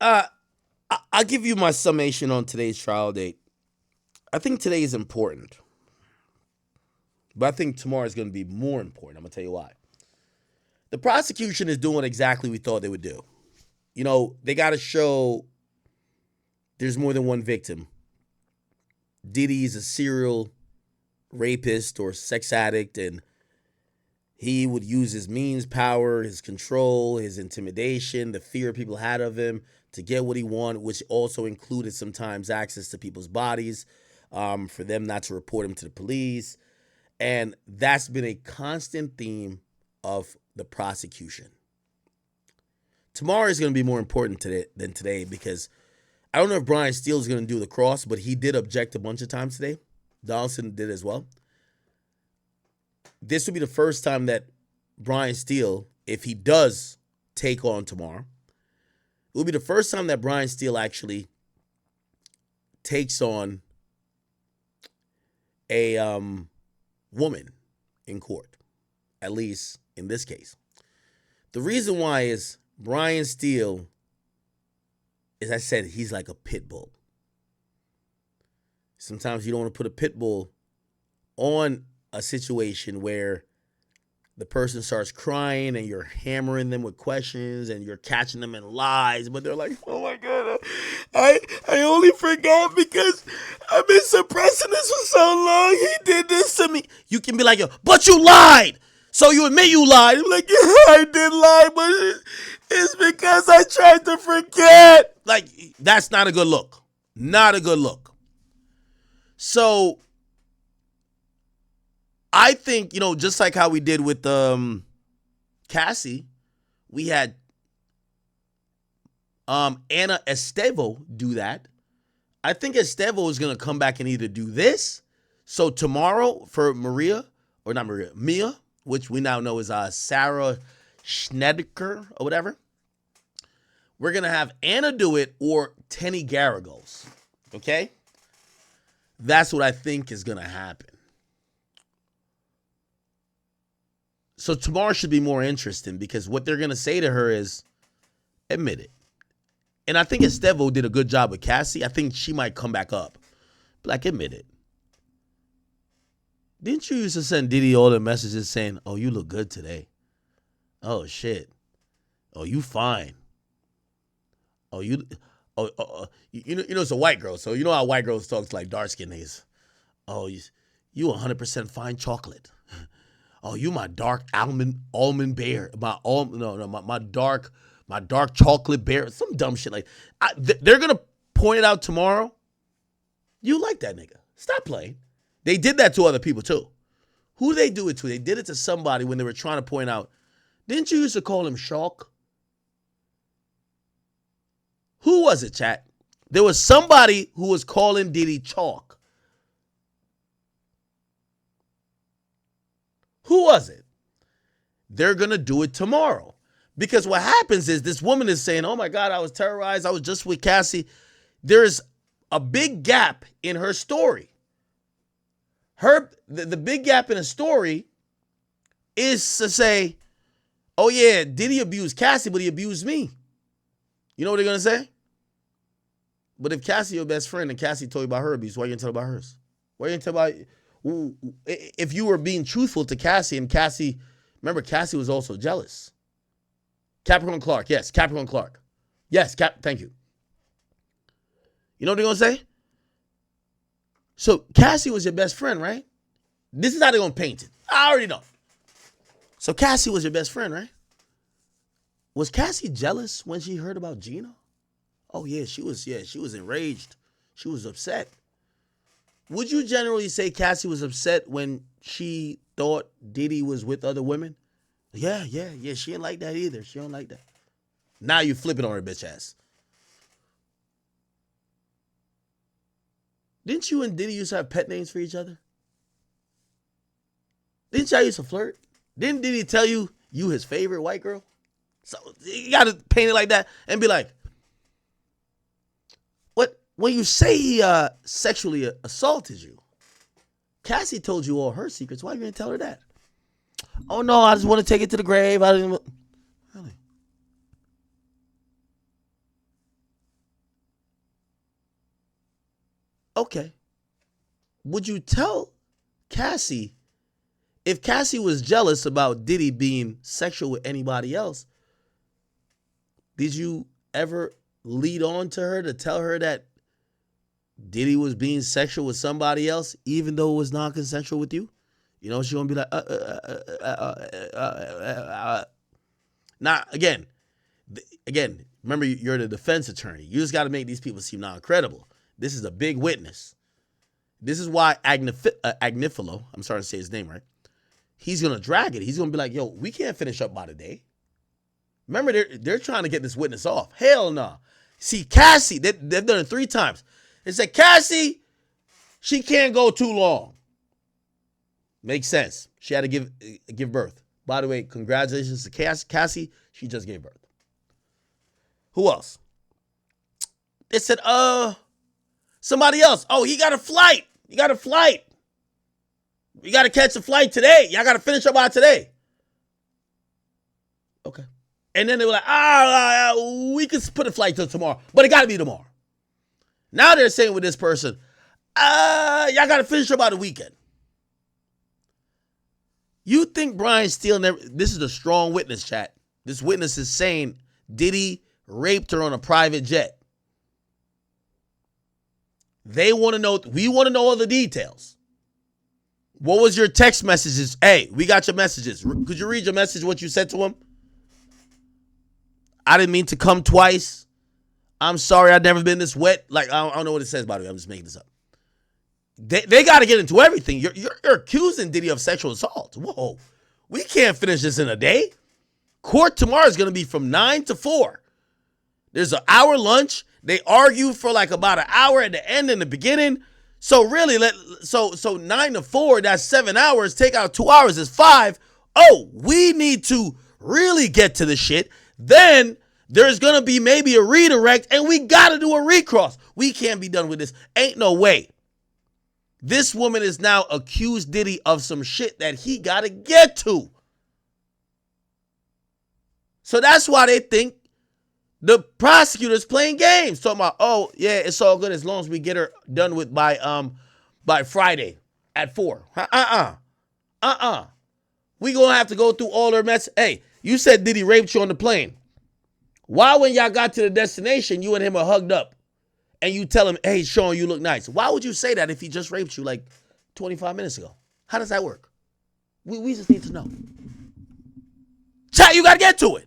I'll give you my summation on today's trial date. I think today is important, but I think tomorrow is going to be more important. I'm going to tell you why. The prosecution is doing exactly what we thought they would do. They got to show there's more than one victim. Diddy is a serial rapist or sex addict, and he would use his means, power, his control, his intimidation, the fear people had of him to get what he wanted, which also included sometimes access to people's bodies for them not to report him to the police. And that's been a constant theme of the prosecution. Tomorrow is going to be more important than today because I don't know if Brian Steele is going to do the cross, but he did object a bunch of times today. Donaldson did as well. This will be the first time that Brian Steele, if he does take on tomorrow, it will be the first time that Brian Steele actually takes on a woman in court, at least in this case. The reason why is Brian Steele, as I said, he's like a pit bull. Sometimes you don't want to put a pit bull on a situation where the person starts crying and you're hammering them with questions and you're catching them in lies, but they're like, oh my God, I only forgot because I've been suppressing this for so long. He did this to me. You can be like, but you lied. So you admit you lied. I'm like, yeah, I did lie, but it's because I tried to forget. Like, that's not a good look. Not a good look. So I think, just like how we did with Cassie, we had Ana Estevo do that. I think Estevo is going to come back and either do this. So tomorrow for Mia, which we now know is Sarah Schnedeker or whatever, we're going to have Anna do it or Tenny Garagos. Okay? That's what I think is going to happen. So tomorrow should be more interesting because what they're going to say to her is, admit it. And I think Estevo did a good job with Cassie. I think she might come back up. Like, admit it. Didn't you used to send Diddy all the messages saying, oh, you look good today? Oh, shit. Oh, you fine. Oh, you know, it's a white girl. So you know how white girls talk like dark skin niggas. Oh, you 100% fine chocolate. Oh, you my dark almond bear. My dark chocolate bear. Some dumb shit like they're gonna point it out tomorrow. You like that nigga. Stop playing. They did that to other people too. Who did they do it to? They did it to somebody when they were trying to point out, didn't you used to call him Shark? Who was it, chat? There was somebody who was calling Diddy chalk. Who was it? They're going to do it tomorrow. Because what happens is this woman is saying, oh my God, I was terrorized. I was just with Cassie. There's a big gap in her story. The big gap in a story is to say, oh yeah, Diddy abused Cassie, but he abused me. You know what they're going to say? But if Cassie your best friend and Cassie told you about her abuse, why you didn't tell about hers? Why you didn't tell about, if you were being truthful to Cassie and Cassie, remember Cassie was also jealous. Capricorn Clark, yes, Capricorn Clark. Yes, thank you. You know what they're going to say? So Cassie was your best friend, right? This is how they're going to paint it. I already know. So Cassie was your best friend, right? Was Cassie jealous when she heard about Gino? Oh yeah, she was enraged. She was upset. Would you generally say Cassie was upset when she thought Diddy was with other women? Yeah, she didn't like that either. She don't like that. Now you flip it on her bitch ass. Didn't you and Diddy used to have pet names for each other? Didn't y'all used to flirt? Didn't Diddy tell you his favorite white girl? So you got to paint it like that and be like, what? When you say he sexually assaulted you, Cassie told you all her secrets. Why you didn't tell her that? Oh no, I just want to take it to the grave. I didn't. Really? Okay. Would you tell Cassie if Cassie was jealous about Diddy being sexual with anybody else? Did you ever lead on to her to tell her that Diddy was being sexual with somebody else, even though it was non-consensual with you? You know, she's going to be like, Now, again, remember, you're the defense attorney. You just got to make these people seem non-credible. This is a big witness. This is why Agnifilo, I'm sorry to say his name right, he's going to drag it. He's going to be like, yo, we can't finish up by today. Remember, they're trying to get this witness off. Hell no. See, Cassie, they've done it 3 times. They said, Cassie, she can't go too long. Makes sense. She had to give birth. By the way, congratulations to Cassie. She just gave birth. Who else? They said, somebody else. Oh, he got a flight. You got a flight. You got to catch a flight today. Y'all got to finish up by today. Okay. And then they were like, we could put a flight till tomorrow, but it got to be tomorrow. Now they're saying with this person, y'all got to finish up by the weekend. You think Brian Steele this is a strong witness, chat. This witness is saying Diddy raped her on a private jet. We want to know all the details. What was your text messages? Hey, we got your messages. Could you read your message, what you said to him? I didn't mean to come twice. I'm sorry I've never been this wet. Like, I don't know what it says, by the way. I'm just making this up. They got to get into everything. You're accusing Diddy of sexual assault. Whoa. We can't finish this in a day. Court tomorrow is going to be from 9 to 4. There's an hour lunch. They argue for like about an hour at the end and the beginning. So really, so 9 to 4, that's 7 hours. Take out 2 hours is 5. Oh, we need to really get to the shit. Then there's going to be maybe a redirect, and we got to do a recross. We can't be done with this. Ain't no way. This woman is now accused Diddy of some shit that he got to get to. So that's why they think the prosecutor's playing games. Talking about, oh, yeah, it's all good as long as we get her done with by Friday at 4. We going to have to go through all her mess. Hey, you said Diddy raped you on the plane. Why when y'all got to the destination, you and him are hugged up and you tell him, hey, Sean, you look nice? Why would you say that if he just raped you like 25 minutes ago? How does that work? We just need to know. Chat, you got to get to it.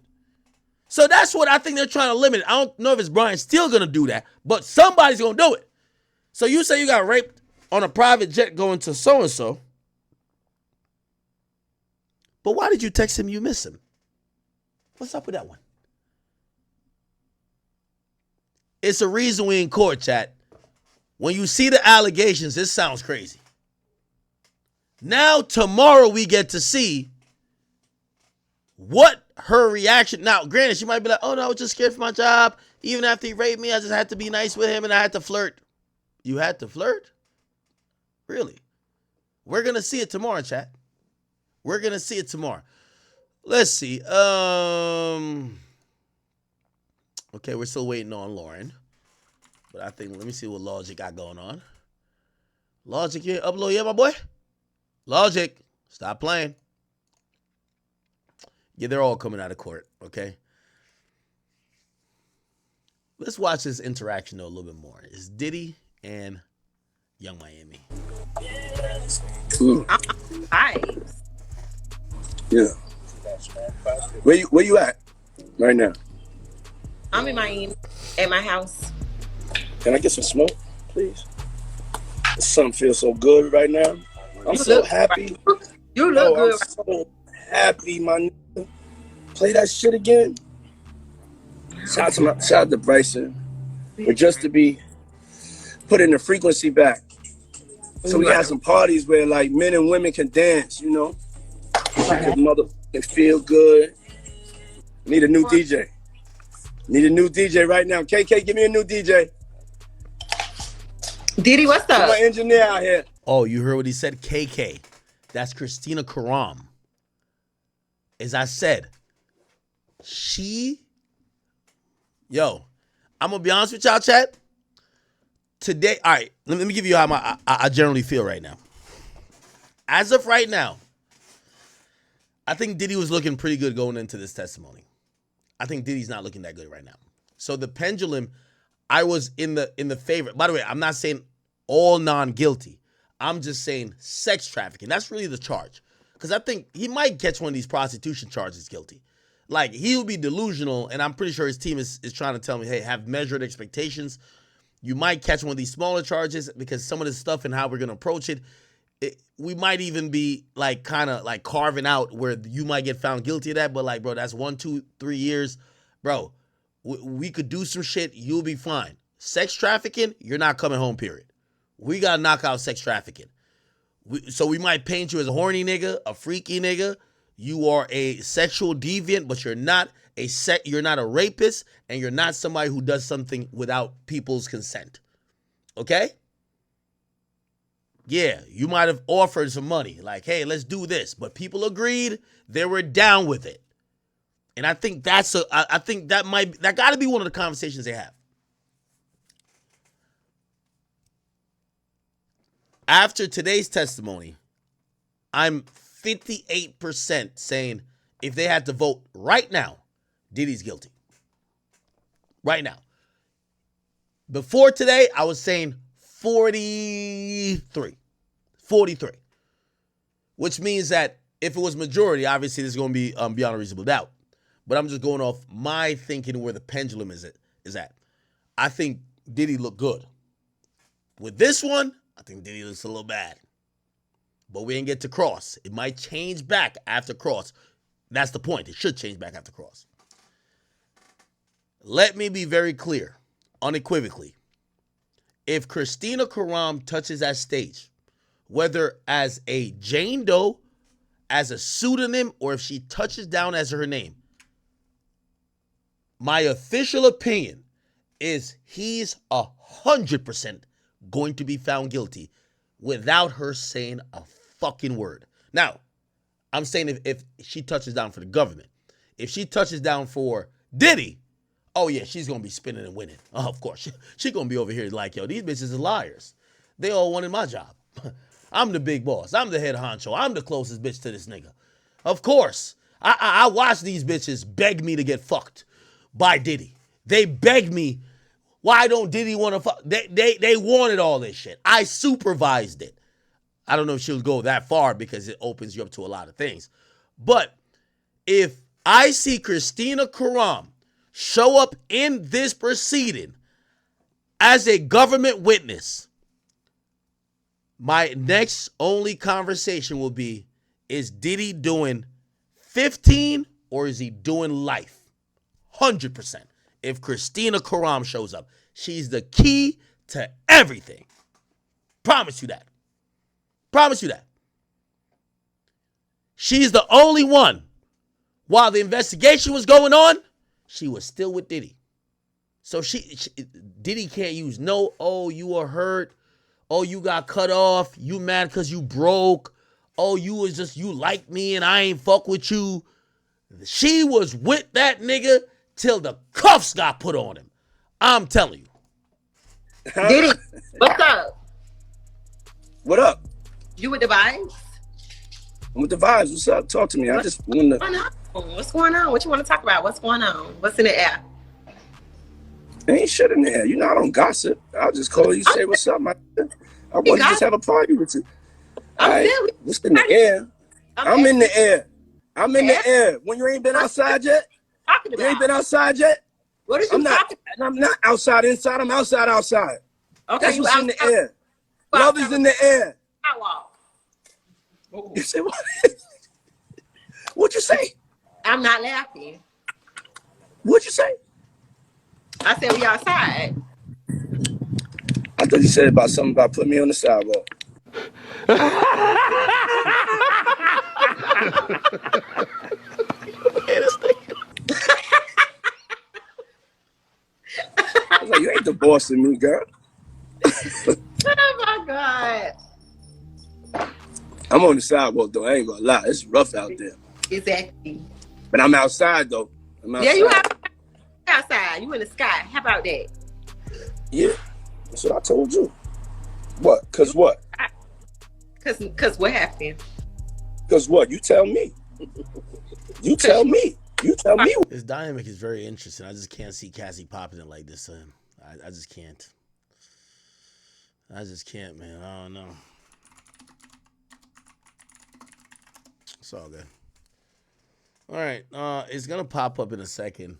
So that's what I think they're trying to limit. I don't know if it's Brian Steele going to do that, but somebody's going to do it. So you say you got raped on a private jet going to so-and-so, but why did you text him you miss him? What's up with that one? It's a reason we in court, chat. When you see the allegations, this sounds crazy. Now, tomorrow, we get to see what her reaction. Now, granted, she might be like, oh, no, I was just scared for my job. Even after he raped me, I just had to be nice with him and I had to flirt. You had to flirt? Really? We're going to see it tomorrow, chat. We're going to see it tomorrow. Let's see. Okay, we're still waiting on Lauren. But I think, let me see what Logic got going on. Logic, you upload yet, my boy? Logic, stop playing. Yeah, they're all coming out of court, okay? Let's watch this interaction, though, a little bit more. It's Diddy and Young Miami. Vibes. Yeah. Where you at right now? I'm in Miami at my house. Can I get some smoke, please? Something feels so good right now. I'm so happy. You look good. I'm so happy, my nigga. Play that shit again. Shout out to Bryson. But just to be putting the frequency back. So we have some parties where like men and women can dance, you know? Motherfucking feel good. Need a new DJ. Need a new DJ right now. KK, give me a new DJ. Diddy, what's up? My engineer out here. Oh, you heard what he said? KK. That's Christina Karam. As I said, yo, I'm going to be honest with y'all, chat. Today, all right, let me give you how I generally feel right now. As of right now, I think Diddy was looking pretty good going into this testimony. I think Diddy's not looking that good right now. So the pendulum, I was in the favor. By the way, I'm not saying all non-guilty. I'm just saying sex trafficking. That's really the charge. Because I think he might catch one of these prostitution charges guilty. Like, he'll be delusional, and I'm pretty sure his team is trying to tell me, hey, have measured expectations. You might catch one of these smaller charges because some of this stuff and how we're going to approach it, we might even be, like, kind of, like, carving out where you might get found guilty of that. But, like, bro, that's 1, 2, 3 years. Bro, we could do some shit. You'll be fine. Sex trafficking, you're not coming home, period. We got to knock out sex trafficking. So we might paint you as a horny nigga, a freaky nigga. You are a sexual deviant, but you're not a rapist, and you're not somebody who does something without people's consent. Okay? Yeah, you might have offered some money, like, hey, let's do this, but people agreed, they were down with it. And I think that got to be one of the conversations they have. After today's testimony, I'm 58% saying if they had to vote right now, Diddy's guilty. Right now. Before today, I was saying 43. Which means that if it was majority, obviously this is going to be beyond a reasonable doubt. But I'm just going off my thinking where the pendulum is at. I think Diddy looked good. With this one, I think Diddy looks a little bad. But we didn't get to cross. It might change back after cross. That's the point. It should change back after cross. Let me be very clear, unequivocally. If Christina Karam touches that stage, whether as a Jane Doe, as a pseudonym, or if she touches down as her name, my official opinion is he's 100% going to be found guilty without her saying a fucking word. Now, I'm saying if she touches down for the government. If she touches down for Diddy, oh yeah, she's going to be spinning and winning. Oh, of course. She's going to be over here like, yo, these bitches are liars. They all wanted my job. I'm the big boss. I'm the head honcho. I'm the closest bitch to this nigga. Of course. I watch these bitches beg me to get fucked by Diddy. They beg me, why don't Diddy want to fuck? They wanted all this shit. I supervised it. I don't know if she'll go that far because it opens you up to a lot of things. But if I see Christina Karam show up in this proceeding as a government witness, my next only conversation will be, is Diddy doing 15 or is he doing life? 100%. if Christina Karam shows up. She's the key to everything. Promise you that. Promise you that. She's the only one. While the investigation was going on, she was still with Diddy. So Diddy can't use no, oh, you were hurt. Oh, you got cut off. You mad because you broke. Oh, you like me and I ain't fuck with you. She was with that nigga till the cuffs got put on him. I'm telling you. Diddy, what's up? What up? You with the vibes? I'm with the vibes. What's up? Talk to me. I just want to. What's going on? What you want to talk about? What's going on? What's in the air? Ain't shit in there. You know I don't gossip. I'll just call you, say what's up. I want to just have a party with you. All right. What's in the air? I'm in the air. I'm in the air. When you ain't been outside yet? You ain't been outside yet? What are you talking about? I'm not outside inside. I'm outside outside. Okay, that's what's in the air. Love is in the air. I walk. You say what? What'd you say? I'm not laughing. What'd you say? I said we outside. I thought you said about something about putting me on the sidewalk. I was like, you ain't the boss of me, girl. Oh my God. I'm on the sidewalk though. I ain't gonna lie. It's rough out there. Exactly. But I'm outside though. Yeah, you outside. You in the sky. How about that? Yeah. That's what I told you. What? Cause what? Cause what happened? Cause what? You tell me. You tell me. You tell me. This dynamic is very interesting. I just can't see Cassie popping it like this. I just can't. I just can't, man. I don't know. It's all good. All right. It's gonna pop up in a second.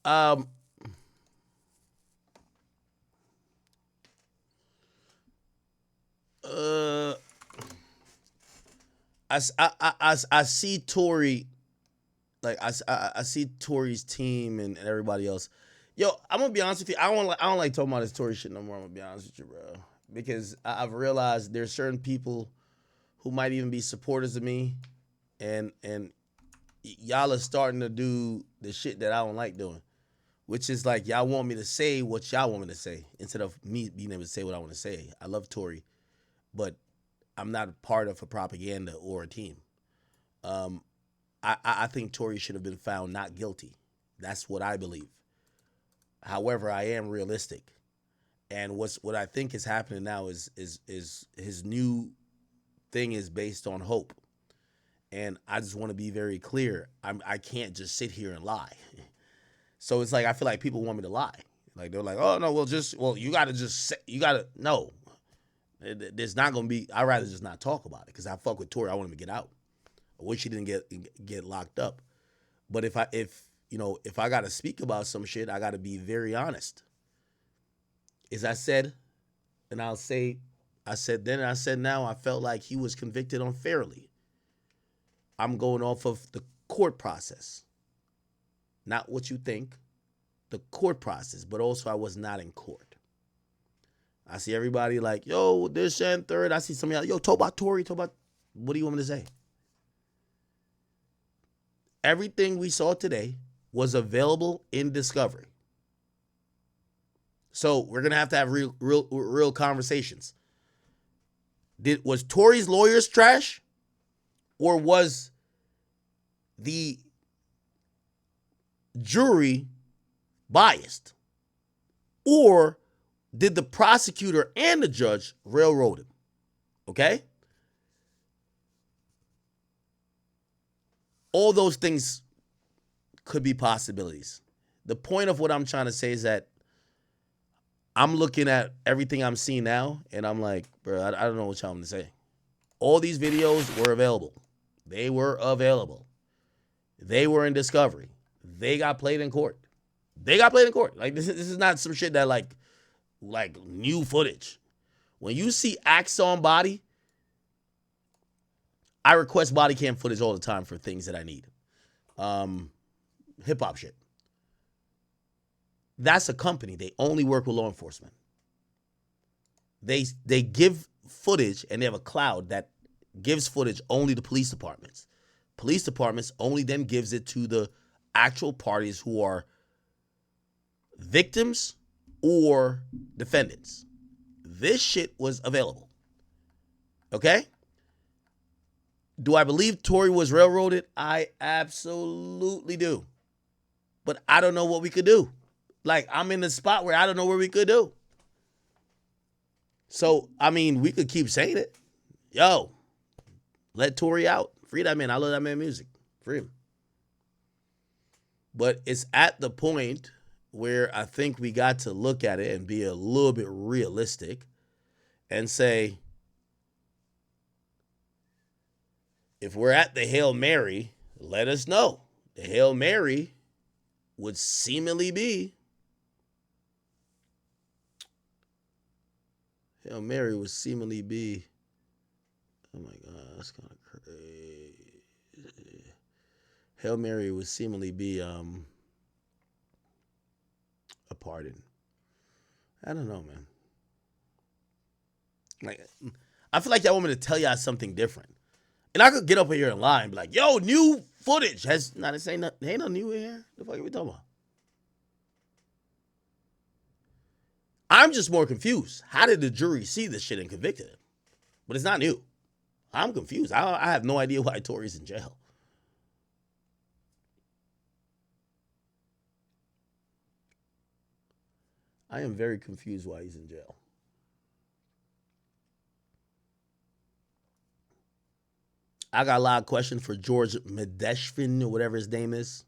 I see Tory, like I see Tory's team and everybody else. Yo, I'm gonna be honest with you. I don't like talking about this Tory shit no more. I'm gonna be honest with you, bro, because I've realized there's certain people who might even be supporters of me, and y'all are starting to do the shit that I don't like doing, which is like y'all want me to say what y'all want me to say instead of me being able to say what I want to say. I love Tory, but I'm not a part of a propaganda or a team. I think Tory should have been found not guilty. That's what I believe. However, I am realistic, and what I think is happening now is his new thing is based on hope, and I just want to be very clear. I can't just sit here and lie. So it's like I feel like people want me to lie. Like they're like, oh no, you gotta just say, you gotta no. There's not gonna be. I'd rather just not talk about it because I fuck with Tory. I want him to get out. I wish he didn't get locked up. But if I gotta speak about some shit, I gotta be very honest. As I said, and I'll say, I said then and I said now, I felt like he was convicted unfairly. I'm going off of the court process, not what you think, the court process. But also, I was not in court. I see everybody like, yo, this and third. I see somebody like, yo, talk about Tory, talk about, what do you want me to say? Everything we saw today was available in discovery. So we're going to have real conversations. Was Tory's lawyers trash? Or was the jury biased? Or did the prosecutor and the judge railroad him? Okay? All those things could be possibilities. The point of what I'm trying to say is that I'm looking at everything I'm seeing now, and I'm like, bro, I don't know what y'all want to say. All these videos were available. They were available. They were in discovery. They got played in court. Like, this is not some shit that, like new footage. When you see Axon body, I request body cam footage all the time for things that I need. hip hop shit. That's a company. They only work with law enforcement. They give footage, and they have a cloud that gives footage only to police departments. Police departments only then gives it to the actual parties who are victims or defendants. This shit was available. Okay? Do I believe Tory was railroaded? I absolutely do. But I don't know what we could do. Like, I'm in the spot where I don't know what we could do. So, I mean, we could keep saying it. Yo, let Tory out. Free that man. I love that man music. Free him. But it's at the point where I think we got to look at it and be a little bit realistic and say, if we're at the Hail Mary, let us know. The Hail Mary would seemingly be, oh my God, that's kind of crazy. Hail Mary would seemingly be a pardon. I don't know, man. Like, I feel like y'all want me to tell y'all something different. And I could get up here and lie and be like, yo, new footage has not this ain't no new in here. The fuck are we talking about? I'm just more confused. How did the jury see this shit and convicted him? But it's not new. I'm confused. I have no idea why Tory's in jail. I am very confused why he's in jail. I got a lot of questions for George Medeshvin or whatever his name is.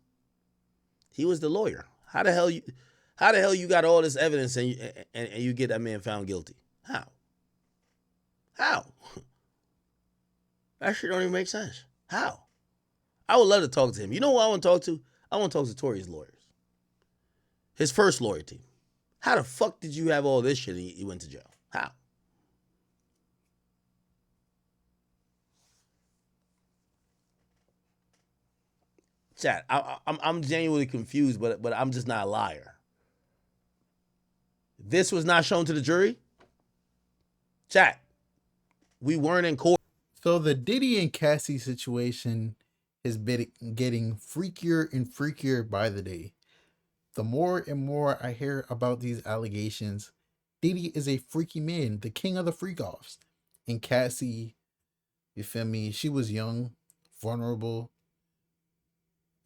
He was the lawyer. How the hell you got all this evidence and you get that man found guilty? How? That shit don't even make sense. How? I would love to talk to him. You know who I want to talk to? I want to talk to Tory's lawyers. His first lawyer team. How the fuck did you have all this shit and you went to jail? How? Chat, I'm genuinely confused, but I'm just not a liar. This was not shown to the jury? Chat, we weren't in court. So the Diddy and Cassie situation has been getting freakier and freakier by the day. The more and more I hear about these allegations, Diddy is a freaky man, the king of the freak-offs. And Cassie, you feel me, she was young, vulnerable.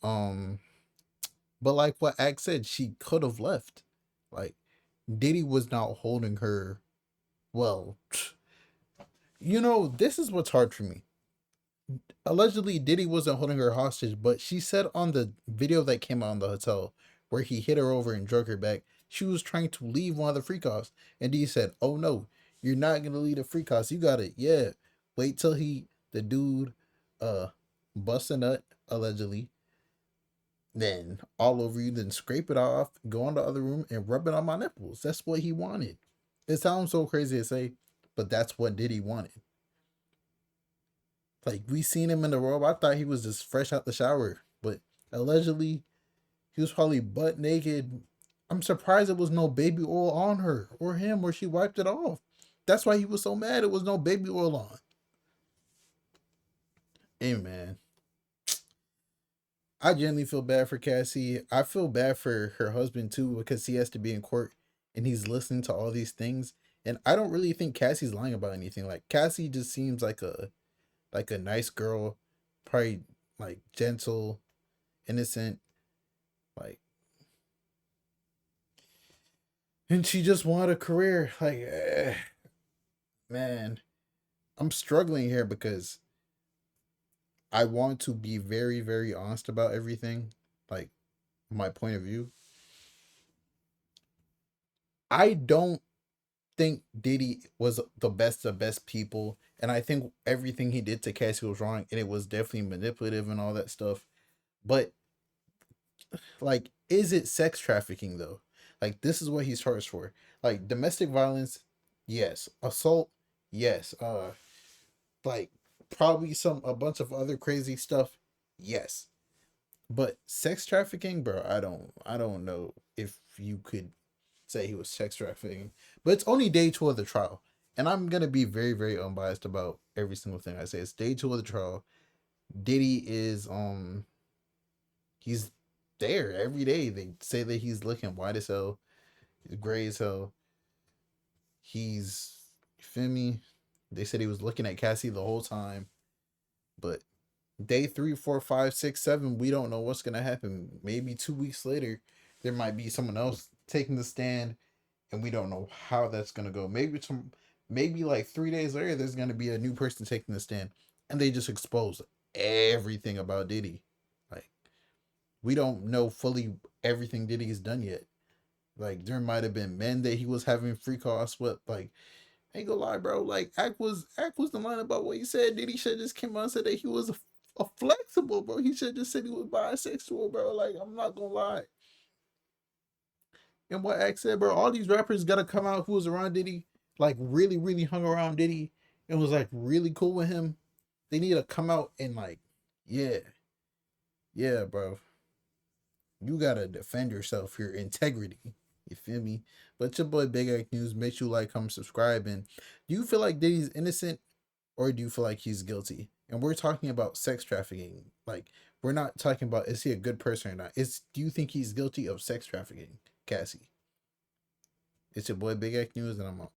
But like what Ak said, she could have left. Like, Diddy was not holding her. Well, you know, this is what's hard for me. Allegedly, Diddy wasn't holding her hostage, but she said on the video that came out in the hotel where he hit her over and drug her back, she was trying to leave one of the freak offs. And Diddy said, oh no, you're not going to leave the freak offs. You got it. Yeah. Wait till the dude, bust a nut, allegedly. Then all over you, then scrape it off, go in the other room and rub it on my nipples. That's what he wanted. It sounds so crazy to say, but that's what Diddy wanted. Like, we seen him in the robe. I thought he was just fresh out the shower, but allegedly he was probably butt naked. I'm surprised there was no baby oil on her or him, or she wiped it off. That's why he was so mad it was no baby oil on. Hey, man. I genuinely feel bad for Cassie. I feel bad for her husband too, because he has to be in court and he's listening to all these things. And I don't really think Cassie's lying about anything. Like, Cassie just seems like a nice girl, probably like gentle, innocent, like, and she just wanted a career. Like, man, I'm struggling here because I want to be very, very honest about everything, like my point of view. I don't think Diddy was the best of best people, and I think everything he did to Cassie was wrong, and it was definitely manipulative and all that stuff. But like, is it sex trafficking though? Like, this is what he's charged for. Like, domestic violence, yes. Assault, yes. Like, probably a bunch of other crazy stuff, yes. But sex trafficking, bro, I don't know if you could say he was sex trafficking. But it's only day 2 of the trial. And I'm gonna be very, very unbiased about every single thing I say. It's day 2 of the trial. Diddy is he's there every day. They say that he's looking white as hell, he's gray as hell. He's, you feel me? They said he was looking at Cassie the whole time. But day 3, 4, 5, 6, 7, we don't know what's gonna happen. Maybe 2 weeks later, there might be someone else taking the stand, and we don't know how that's gonna go. Maybe like 3 days later, there's gonna be a new person taking the stand, and they just expose everything about Diddy. Like, we don't know fully everything Diddy's done yet. Like, there might have been men that he was having free calls with. Like, ain't gonna lie, bro. Like, Act was the line about what he said. Diddy should just came out and said that he was a flexible, bro. He should just said he was bisexual, bro. Like, I'm not gonna lie. And what Act said, bro, all these rappers gotta come out who was around Diddy, like really, really hung around Diddy and was like really cool with him. They need to come out and like, yeah, bro. You gotta defend yourself, your integrity. You feel me? But your boy Big Act News. Make sure you like, comment, subscribe. And do you feel like Diddy's innocent, or do you feel like he's guilty? And we're talking about sex trafficking. Like, we're not talking about is he a good person or not. Do you think he's guilty of sex trafficking, Cassie? It's your boy Big Act News, and I'm out.